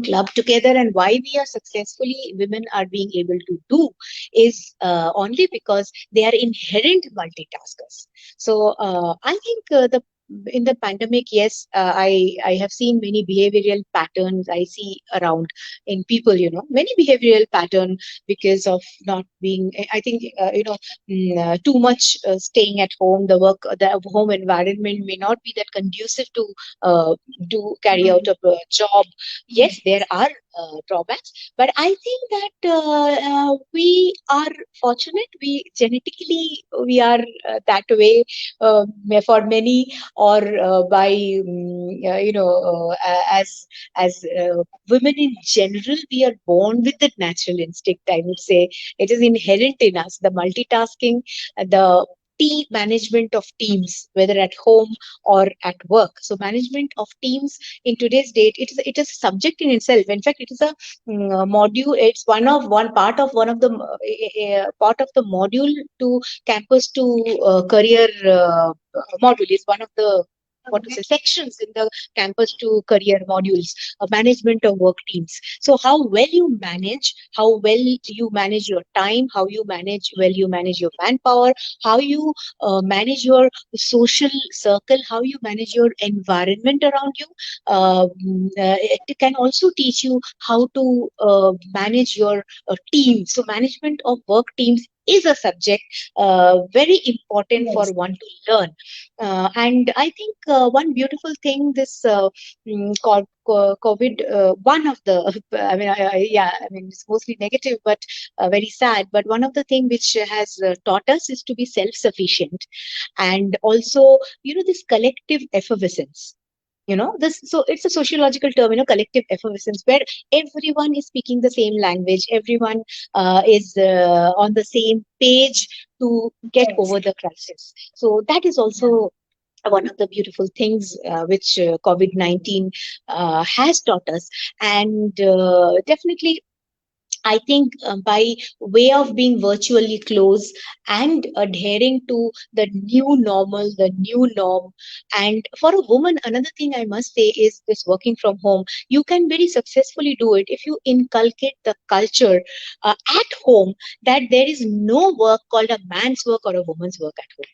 clubbed together. And why we are successfully women are being able to do is only because they are inherent multitaskers. So I think the in the pandemic, yes, I have seen many behavioral patterns I see around in people, many behavioral pattern because of not being, I think, too much staying at home. The home environment may not be that conducive uh, to carry out a job. Yes, there are drawbacks, but I think that we are fortunate. We genetically we are that way for many, or by women in general, we are born with that natural instinct. I would say it is inherent in us. The multitasking, the team management of teams, whether at home or at work. So management of teams in today's date, it is a subject in itself. In fact, it is a module. It's one part of part of the module to campus to career module. Is one of the, what to say, sections in the campus to career modules, management of work teams. So how well you manage your time, how you manage your manpower, how you manage your social circle, how you manage your environment around you. It can also teach you how to manage your team. So management of work teams is a subject very important for Yes. one to learn. And I think one beautiful thing, this COVID, one of the, I mean, it's mostly negative, but very sad. But one of the thing which has taught us is to be self-sufficient, and also, this collective effervescence. This, so it's a sociological term, collective effervescence, where everyone is speaking the same language, everyone is on the same page to get Yes. over the crisis. So that is also one of the beautiful things which COVID-19 has taught us. And definitely, I think by way of being virtually close and adhering to the new normal, the new norm. And for a woman, another thing I must say is this: working from home, you can very successfully do it if you inculcate the culture at home, that there is no work called a man's work or a woman's work at home.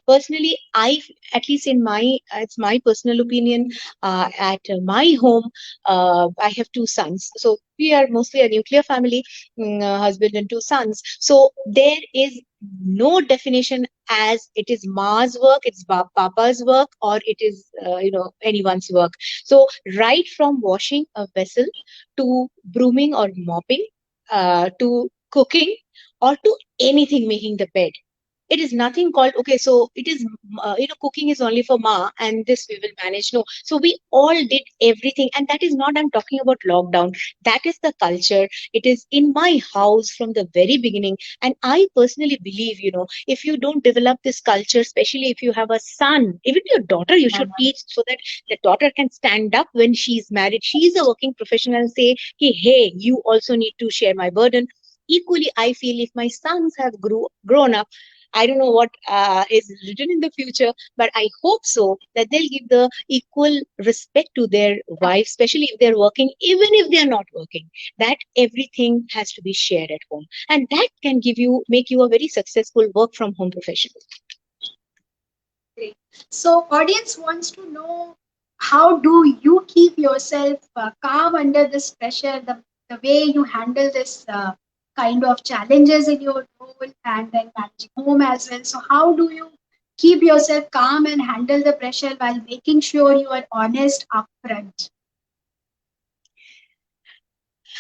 Personally, at least in it's my personal opinion, at my home, I have two sons, so we are mostly a nuclear family, husband and two sons. So there is no definition as it is ma's work, it's papa's work, or it is anyone's work. So right from washing a vessel, to brooming or mopping, to cooking, or to anything, making the bed, it is nothing called, okay, so it is, cooking is only for ma and this we will manage. No, so we all did everything. And that is not, I'm talking about lockdown, that is the culture. It is in my house from the very beginning. And I personally believe, if you don't develop this culture, especially if you have a son, even your daughter, you should teach, so that the daughter can stand up when she's married, she's a working professional, and say, hey, you also need to share my burden. Equally, I feel if my sons have grown up, I don't know what is written in the future, but I hope so that they'll give the equal respect to their wives, especially if they're working, even if they're not working, that everything has to be shared at home. And that can make you a very successful work from home professional. Great. So, audience wants to know, how do you keep yourself calm under this pressure? The way you handle this kind of challenges in your role, and then managing home as well. So, how do you keep yourself calm and handle the pressure while making sure you are honest upfront?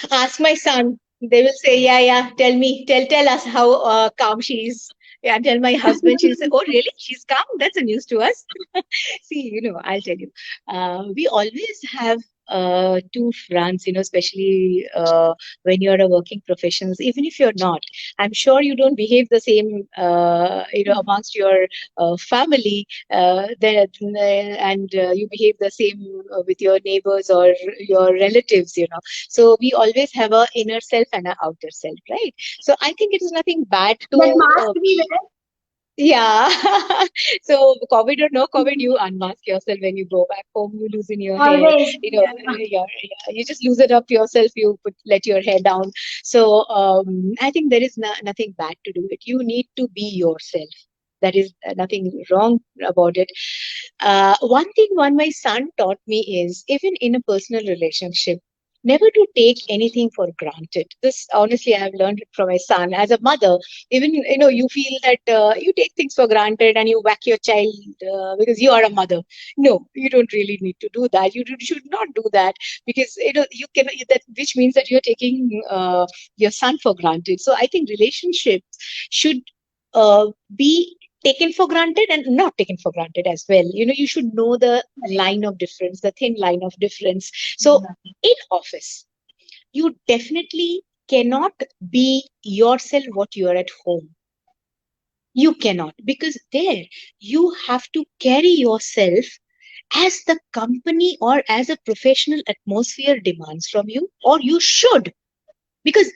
Ask my son. They will say, yeah, yeah, tell us how calm she is. Yeah, tell my husband. She'll say, oh, really? She's calm? That's a news to us. See, I'll tell you. We always have two fronts, especially when you're a working professionals, even if you're not. I'm sure you don't behave the same, amongst your family, and you behave the same with your neighbors or your relatives, So we always have a inner self and an outer self, right? So I think it is nothing bad That to mask we wear. yeah. So COVID or no COVID, you unmask yourself when you go back home. You loosen your hair. Always. Yeah. You just loosen up yourself. You let your hair down. So I think there is nothing bad to do it. You need to be yourself. That is nothing wrong about it. One thing one my son taught me is, even in a personal relationship, never to take anything for granted. This honestly I have learned it from my son. As a mother, even you feel that you take things for granted and you whack your child because you are a mother. No, you don't really need to do that. Should not do that, because you can, that which means that you're taking your son for granted. So I think relationships should be taken for granted and not taken for granted as well. You should know the line of difference, the thin line of difference. So in office, you definitely cannot be yourself what you are at home. You cannot, because there you have to carry yourself as the company or as a professional atmosphere demands from you, or you should. Because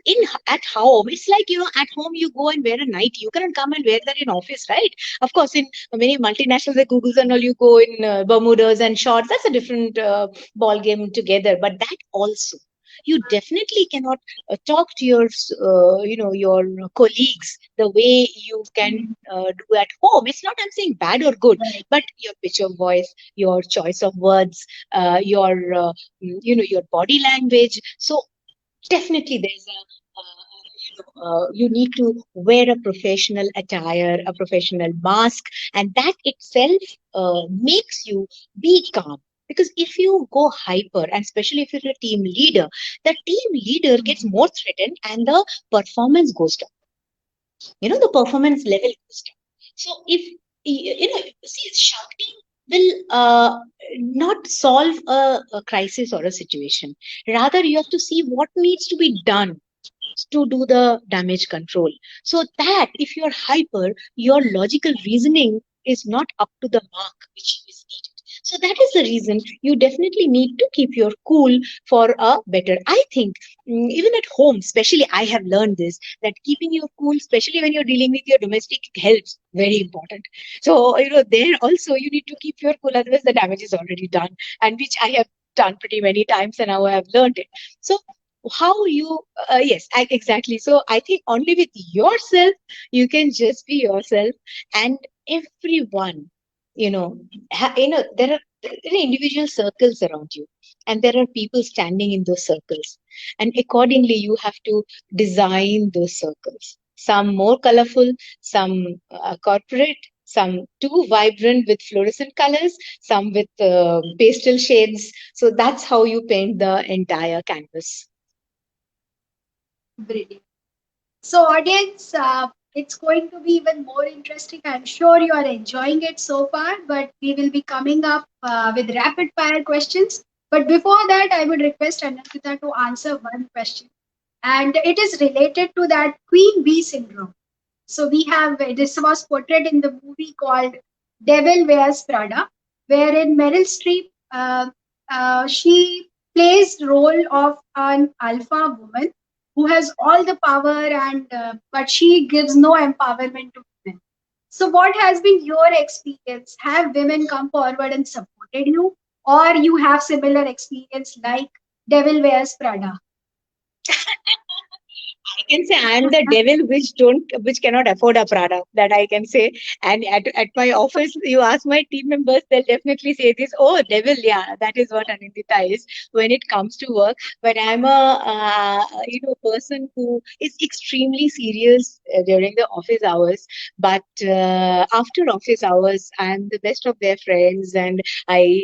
at home, it's like, at home you go and wear a nightie. You cannot come and wear that in office, right? Of course, in many multinationals like Google's and all, you go in Bermudas and shorts. That's a different ball game together. But that also, you definitely cannot talk to your colleagues the way you can do at home. It's not, I'm saying, bad or good, but your pitch of voice, your choice of words, your body language. So definitely, there's you need to wear a professional attire, a professional mask, and that itself makes you be calm. Because if you go hyper, and especially if you're a team leader, the team leader gets more threatened and the performance goes down. The performance level goes down. So if see, shouting will not solve a crisis or a situation. Rather, you have to see what needs to be done to do the damage control. So that if you're hyper, your logical reasoning is not up to the mark which is needed. So that is the reason you definitely need to keep your cool for a better. I think even at home, especially, I have learned this, that keeping your cool, especially when you're dealing with your domestic, helps. Very important. So there also you need to keep your cool, otherwise the damage is already done, and which I have done pretty many times, and now I have learned it. So how you yes, exactly. So I think only with yourself you can just be yourself, and everyone, there are individual circles around you, and there are people standing in those circles, and accordingly you have to design those circles, some more colorful, some corporate, some too vibrant with fluorescent colors, some with pastel shades. So that's how you paint the entire canvas. Brilliant. So, audience, it's going to be even more interesting. I'm sure you are enjoying it so far, but we will be coming up with rapid fire questions. But before that, I would request Anindita to answer one question, and it is related to that Queen Bee syndrome. So we have this was portrayed in the movie called Devil Wears Prada, wherein Meryl Streep she plays role of an alpha woman who has all the power and but she gives no empowerment to women. So what has been your experience? Have women come forward and supported you, or you have similar experience like Devil Wears Prada? I can say I'm the devil which cannot afford a Prada. That I can say. And at my office, you ask my team members, they'll definitely say this. Oh, devil, yeah, that is what Anindita is when it comes to work. But I'm a person who is extremely serious during the office hours. But after office hours, I'm the best of their friends, and I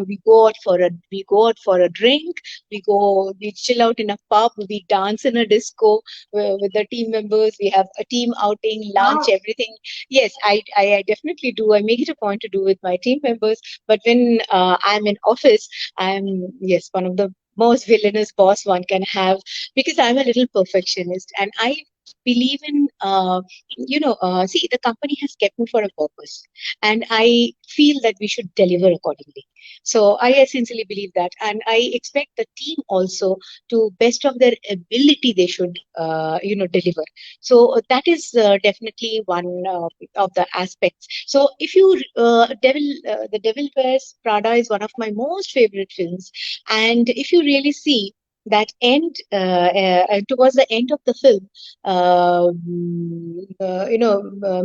we go out for a drink. We chill out in a pub. We dance in a disco with the team members. We have a team outing, lunch, Wow. everything. Yes, I definitely do. I make it a point to do with my team members. But when I'm in office, I'm, yes, one of the most villainous boss one can have, because I'm a little perfectionist, and I believe in see, the company has kept me for a purpose, and I feel that we should deliver accordingly. So I essentially believe that, and I expect the team also to best of their ability they should deliver. So that is definitely one of the aspects. So if you the Devil Wears Prada is one of my most favorite films, and if you really see, that end towards the end of the film,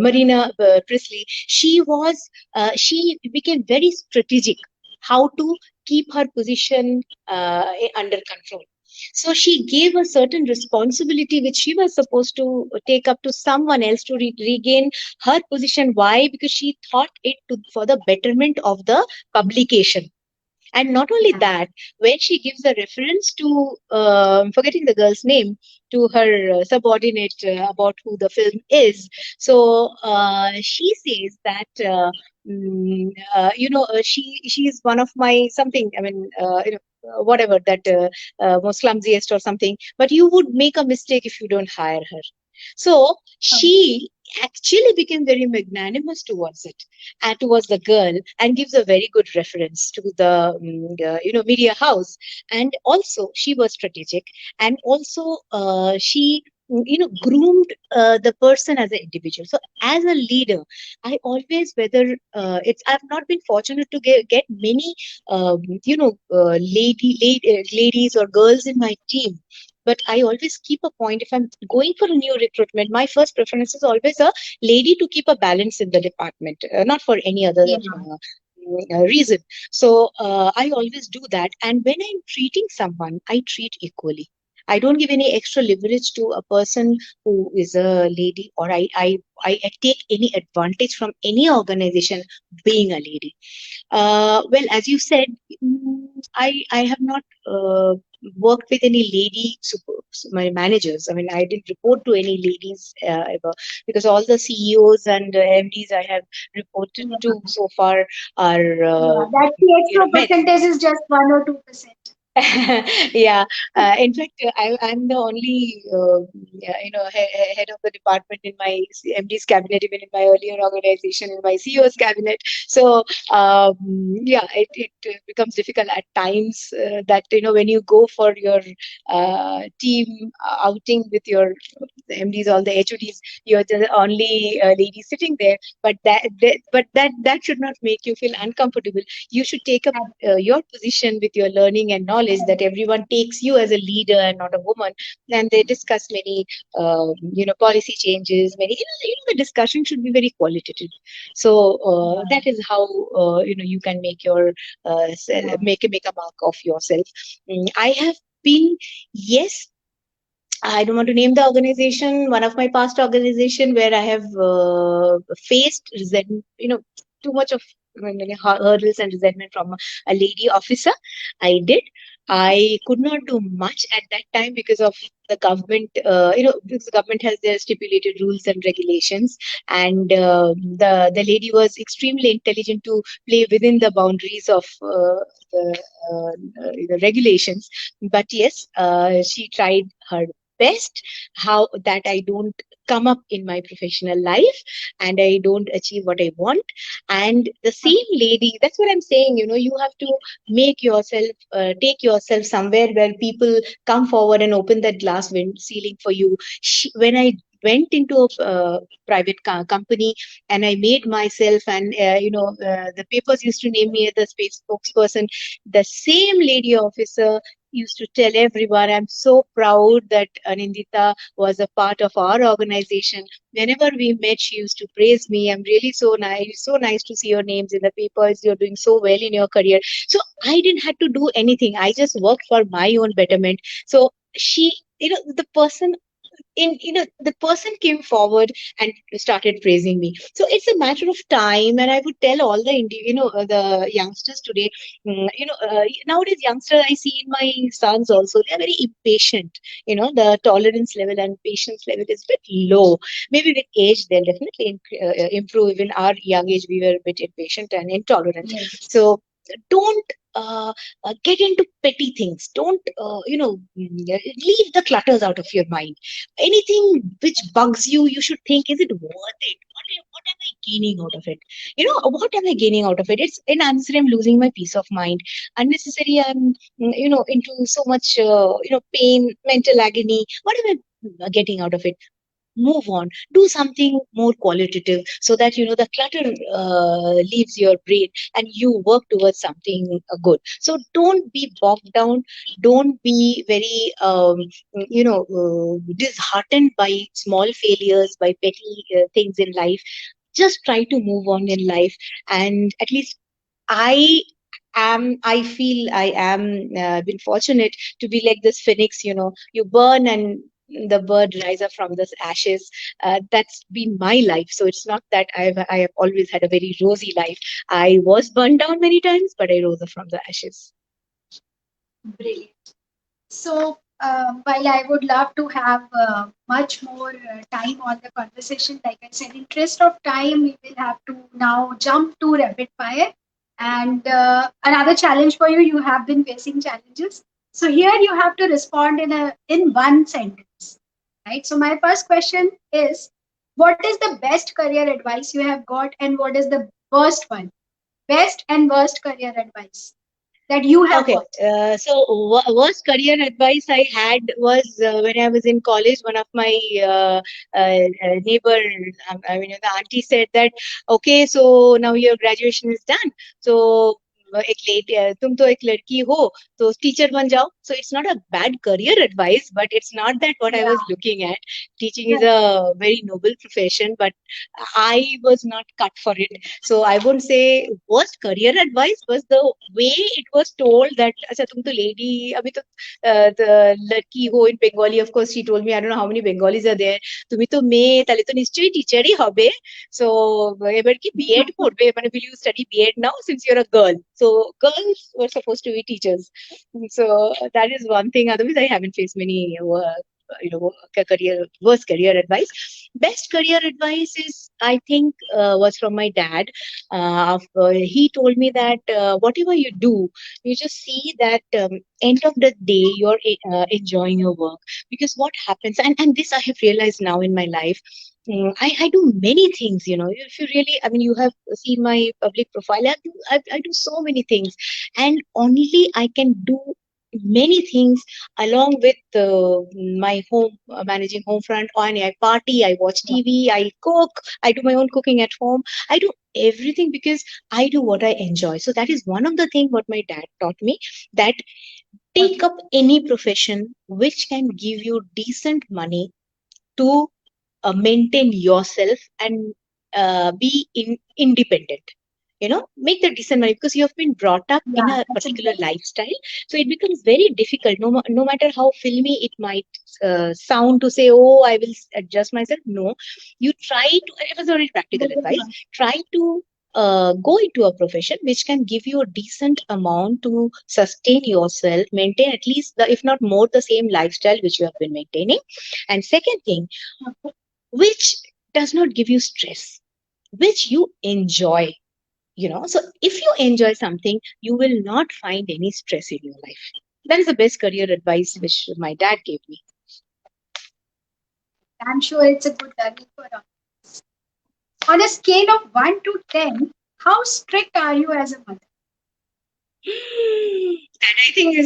Marina Priestley, she became very strategic how to keep her position under control. So she gave a certain responsibility which she was supposed to take up to someone else to regain her position. Why? Because she thought it for the betterment of the publication. And not only Yeah. that, when she gives a reference to, forgetting the girl's name, to her subordinate about who the film is, so she says that, she is one of my something. I mean, whatever that most clumsiest or something. But you would make a mistake if you don't hire her. So Um, she actually became very magnanimous towards it and towards the girl, and gives a very good reference to the media house. And also she was strategic, and also she groomed the person as an individual. So as a leader, I always, whether it's I've not been fortunate to get many ladies or girls in my team, but I always keep a point. If I'm going for a new recruitment, my first preference is always a lady, to keep a balance in the department, not for any other yeah. reason. So I always do that. And when I'm treating someone, I treat equally. I don't give any extra leverage to a person who is a lady, or I take any advantage from any organization being a lady. Well, as you said, I have not worked with any lady my managers. I mean, I didn't report to any ladies ever, because all the CEOs and MDs I have reported Yeah. to so far are Yeah. That the extra men. percentage is just 1 or 2%. Yeah. In fact, I'm the only head of the department in my MD's cabinet, even in my earlier organization, in my CEO's cabinet. So yeah, it becomes difficult at times, that when you go for your team outing with your MDs, all the HODs, you're the only lady sitting there. But that should not make you feel uncomfortable. You should take up your position with your learning and knowledge, that everyone takes you as a leader and not a woman. And they discuss many policy changes, many, the discussion should be very qualitative. So that is how you can make your make a mark of yourself. I have been, yes, I don't want to name the organization, one of my past organization, where I have faced resentment, too much of hurdles and resentment from a lady officer. I did. I could not do much at that time because of the government. Because the government has their stipulated rules and regulations, and the lady was extremely intelligent to play within the boundaries of the regulations. But yes, she tried her best, how that I don't come up in my professional life and I don't achieve what I want. And the same lady, that's what I'm saying, you have to make yourself, take yourself somewhere where people come forward and open that glass ceiling for you. When I went into a private company and I made myself, and the papers used to name me as the space spokesperson, the same lady officer used to tell everyone, I'm so proud that Anindita was a part of our organization. Whenever we met, she used to praise me. I'm really so nice to see your names in the papers. You're doing so well in your career. So I didn't have to do anything. I just worked for my own betterment. So she, the person the person came forward and started praising me. So it's a matter of time, and I would tell all the the youngsters today. Nowadays youngsters I see in my sons also, they are very impatient. The tolerance level and patience level is a bit low. Maybe with age they'll definitely improve. Even our young age we were a bit impatient and intolerant. Yes. So don't get into petty things. Don't leave the clutters out of your mind. Anything which bugs you, you should think, is it worth it? What am I gaining out of it? What am I gaining out of it? It's unnecessary. I'm losing my peace of mind. Unnecessary. I'm into so much pain, mental agony. What am I getting out of it? move on, do something more qualitative, so that the clutter leaves your brain and you work towards something good. So don't be bogged down, don't be very disheartened by small failures, by petty things in life. Just try to move on in life, and at least I I feel I am been fortunate to be like this phoenix. You burn and the bird rise up from this ashes. That's been my life. So it's not that I have always had a very rosy life. I was burned down many times, but I rose up from the ashes. Brilliant. So, while I would love to have much more time on the conversation, like I said, interest of time, we will have to now jump to rapid fire. And another challenge for you, you have been facing challenges. So here you have to respond in one sentence, right? So my first question is, what is the best career advice you have got, and what is the worst one? Best and worst career advice that you have Okay, got. worst career advice I had was when I was in college. One of my neighbor, the auntie said that, okay, so now your graduation is done. So तुम तो एक लड़की हो तो teacher बन जाओ. So it's not a bad career advice, but it's not that what I Yeah. was looking at. Teaching is Right. a very noble profession, but I was not cut for it. So I won't say worst career advice was the way it was told that अच्छा तुम तो lady अभी तो the लड़की हो in Bengali. Of course she told me, I don't know how many Bengalis are there. তুমি তো মেয়ে তাহলে তো নিশ্চয়ই টিচারই হবে. So এবার কি বিএড করবে, মানে will you study B.Ed now since you're a girl? So girls were supposed to be teachers. So that is one thing. Otherwise I haven't faced many worst career advice. Best career advice is, I think, was from my dad. He told me that whatever you do, you just see that end of the day you're enjoying your work. Because what happens, and this I have realized now in my life. I do many things, If you really, I mean, you have seen my public profile. I do so many things, and only I can do many things along with my home managing home front. I party, I watch TV, I cook, I do my own cooking at home. I do everything because I do what I enjoy. So that is one of the things what my dad taught me, that take Okay. up any profession which can give you decent money to maintain yourself and be independent. Make the decent money because you have been brought up in Yeah, a that's particular important. lifestyle. So it becomes very difficult, no matter how filmy it might sound, to say, oh, I will adjust myself. No, you try to, it was very practical That is advice, one. try to go into a profession which can give you a decent amount to sustain yourself, maintain at least the, if not more, the same lifestyle which you have been maintaining. And second thing, Okay. which does not give you stress, which you enjoy. So if you enjoy something, you will not find any stress in your life. That is the best career advice which my dad gave me. I'm sure it's a good learning for us. On a scale of 1 to 10, how strict are you as a mother? And I think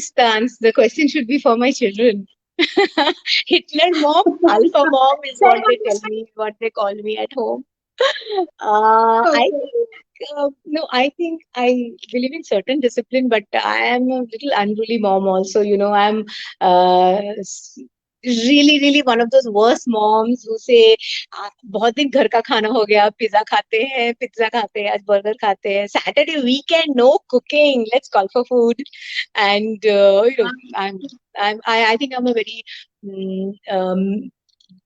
the question should be for my children. Hitler mom, alpha mom is what they tell Self-understand? me, what they call me at home. I Okay. think, no, I think I believe in certain discipline, but I am a little unruly mom also. I'm really, really one of those worst moms who say, बहुत दिन घर का खाना हो गया, pizza खाते हैं, आज बर्गर खाते हैं, Saturday weekend, no cooking, let's call for food. And, I think I'm a very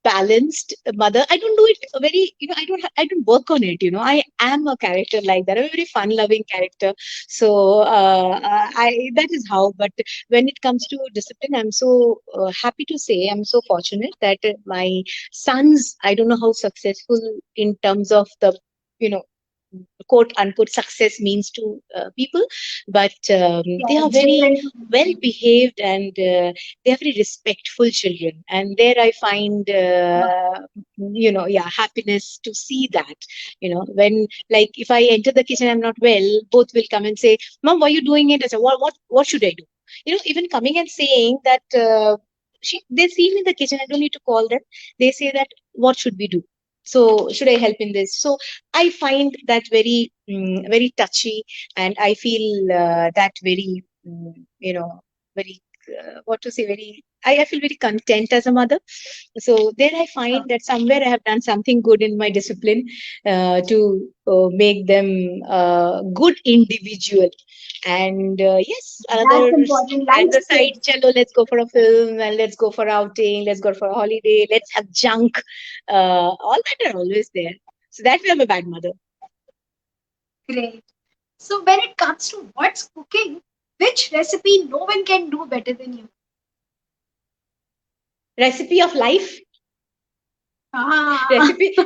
balanced mother. I don't do it very, I don't work on it. I am a character like that. I'm a very fun loving character. So that is how. But when it comes to discipline, I'm so happy to say I'm so fortunate that my sons, I don't know how successful in terms of the, you know, quote unquote success means to people, but Yeah, they are it's very different. well behaved, and they are very respectful children, and there I find yeah, happiness to see that. When, like, if I enter the kitchen, I'm not well, both will come and say, mom, why are you doing it? I say, what should I do? Even coming and saying that they see me in the kitchen. I don't need to call them. They say that, what should we do? So should I help in this? So I find that very very touchy, and I feel that very very what to say, very I feel very content as a mother. So there I find that somewhere I have done something good in my discipline to make them good individual. And yes, That's another important. Life another side, skills. chalo, let's go for a film and let's go for outing, let's go for a holiday, let's have junk. All that are always there. So that way I'm a bad mother. Great. So when it comes to what's cooking, which recipe no one can do better than you? Recipe of life, Ah.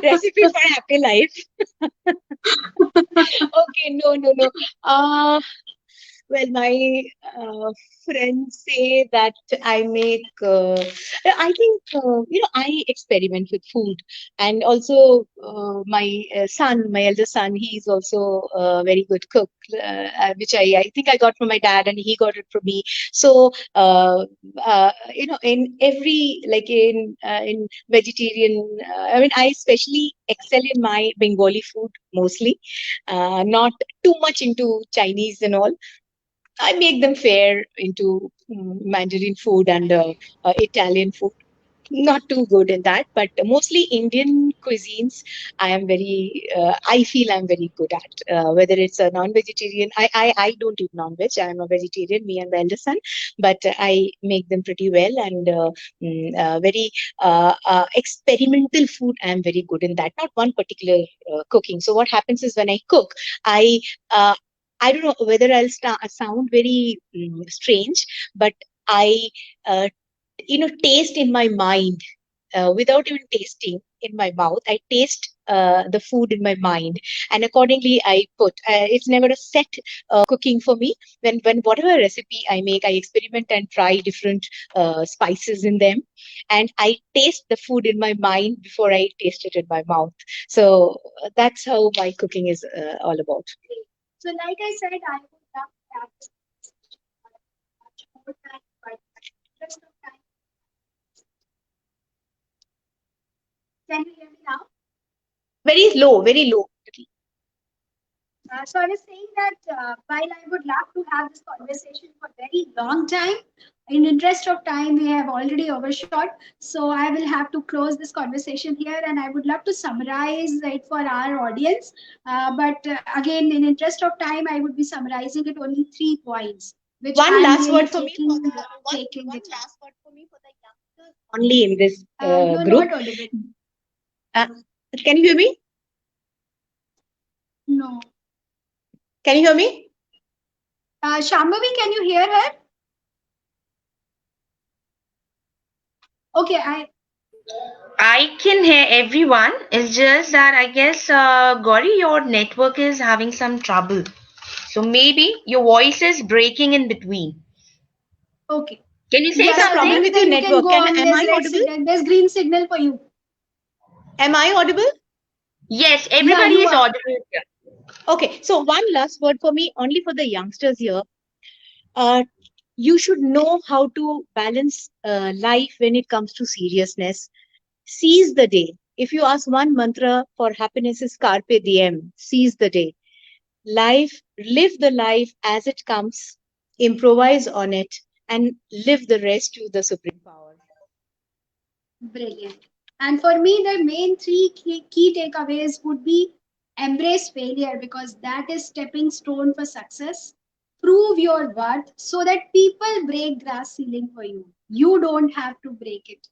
recipe for happy life. Okay, no, no, no. Well, my friends say that I make, I think, I experiment with food. And also, my elder son, he's also a very good cook, which I think I got from my dad and he got it from me. So, in every, like in vegetarian, I mean, I especially excel in my Bengali food mostly, not too much into Chinese and all. I make them fair into Mandarin food and Italian food. Not too good in that, but mostly Indian cuisines. I feel I'm very good at. Whether it's a non-vegetarian, I don't eat non-veg. I'm a vegetarian, me and my elder son, but I make them pretty well, and very experimental food. I'm very good in that. Not one particular cooking. So what happens is when I cook, I uh, I don't know whether sound very strange, but I uh, taste in my mind without even tasting in my mouth. I taste the food in my mind, and accordingly I put. It's never a set cooking for me. When whatever recipe I make, I experiment and try different spices in them, and I taste the food in my mind before I taste it in my mouth. So that's how my cooking is all about. So, like I said, I would love to have this much more time, but just of time. Can you hear me now? Very low, very low. So I was saying that while I would love to have this conversation for a very long time, in interest of time, we have already overshot. So I will have to close this conversation here, and I would love to summarize it for our audience. But again, in interest of time, I would be summarizing it only 3 points, which One I'm last really word for me for taking the taking one the time. last word for me for the youngsters only in this You're group. not audible. Uh, can you hear me? No. Can you hear me? Shambhavi, can you hear her? Okay, I can hear everyone. It's just that I guess, Gauri, your network is having some trouble. So maybe your voice is breaking in between. okay. Can you If you say are Some problem something? audible, with your then you can network. go on. Am There's I red audible? signal. There's green signal for you. Am I audible? Yes, Yeah, everybody you is are. audible here. Okay. So one last word for me, only for the youngsters here. Uh, you should know how to balance life when it comes to seriousness. Seize the day. If you ask one mantra for happiness is carpe diem. Seize the day. Live the life as it comes, improvise on it, and live the rest to the supreme power. Brilliant. And for me, the main three key takeaways would be embrace failure because that is stepping stone for success. Prove your worth so that people break glass ceiling for you. You don't have to break it.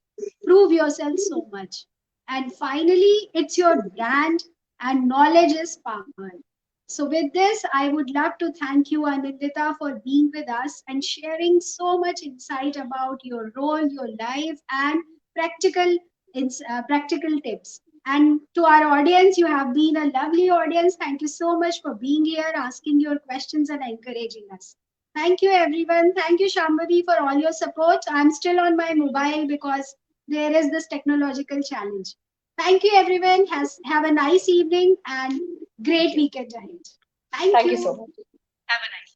Prove yourself so much. And finally, it's your brand and knowledge is power. So with this, I would love to thank you, Anindita, for being with us and sharing so much insight about your role, your life, and practical practical tips. And to our audience, you have been a lovely audience. Thank you so much for being here, asking your questions, and encouraging us. Thank you, everyone. Thank you, Shambhavi, for all your support. I'm still on my mobile because there is this technological challenge. Thank you, everyone. Have a nice evening and Thank great you. weekend ahead. Thank Thank you so you. much. Have a nice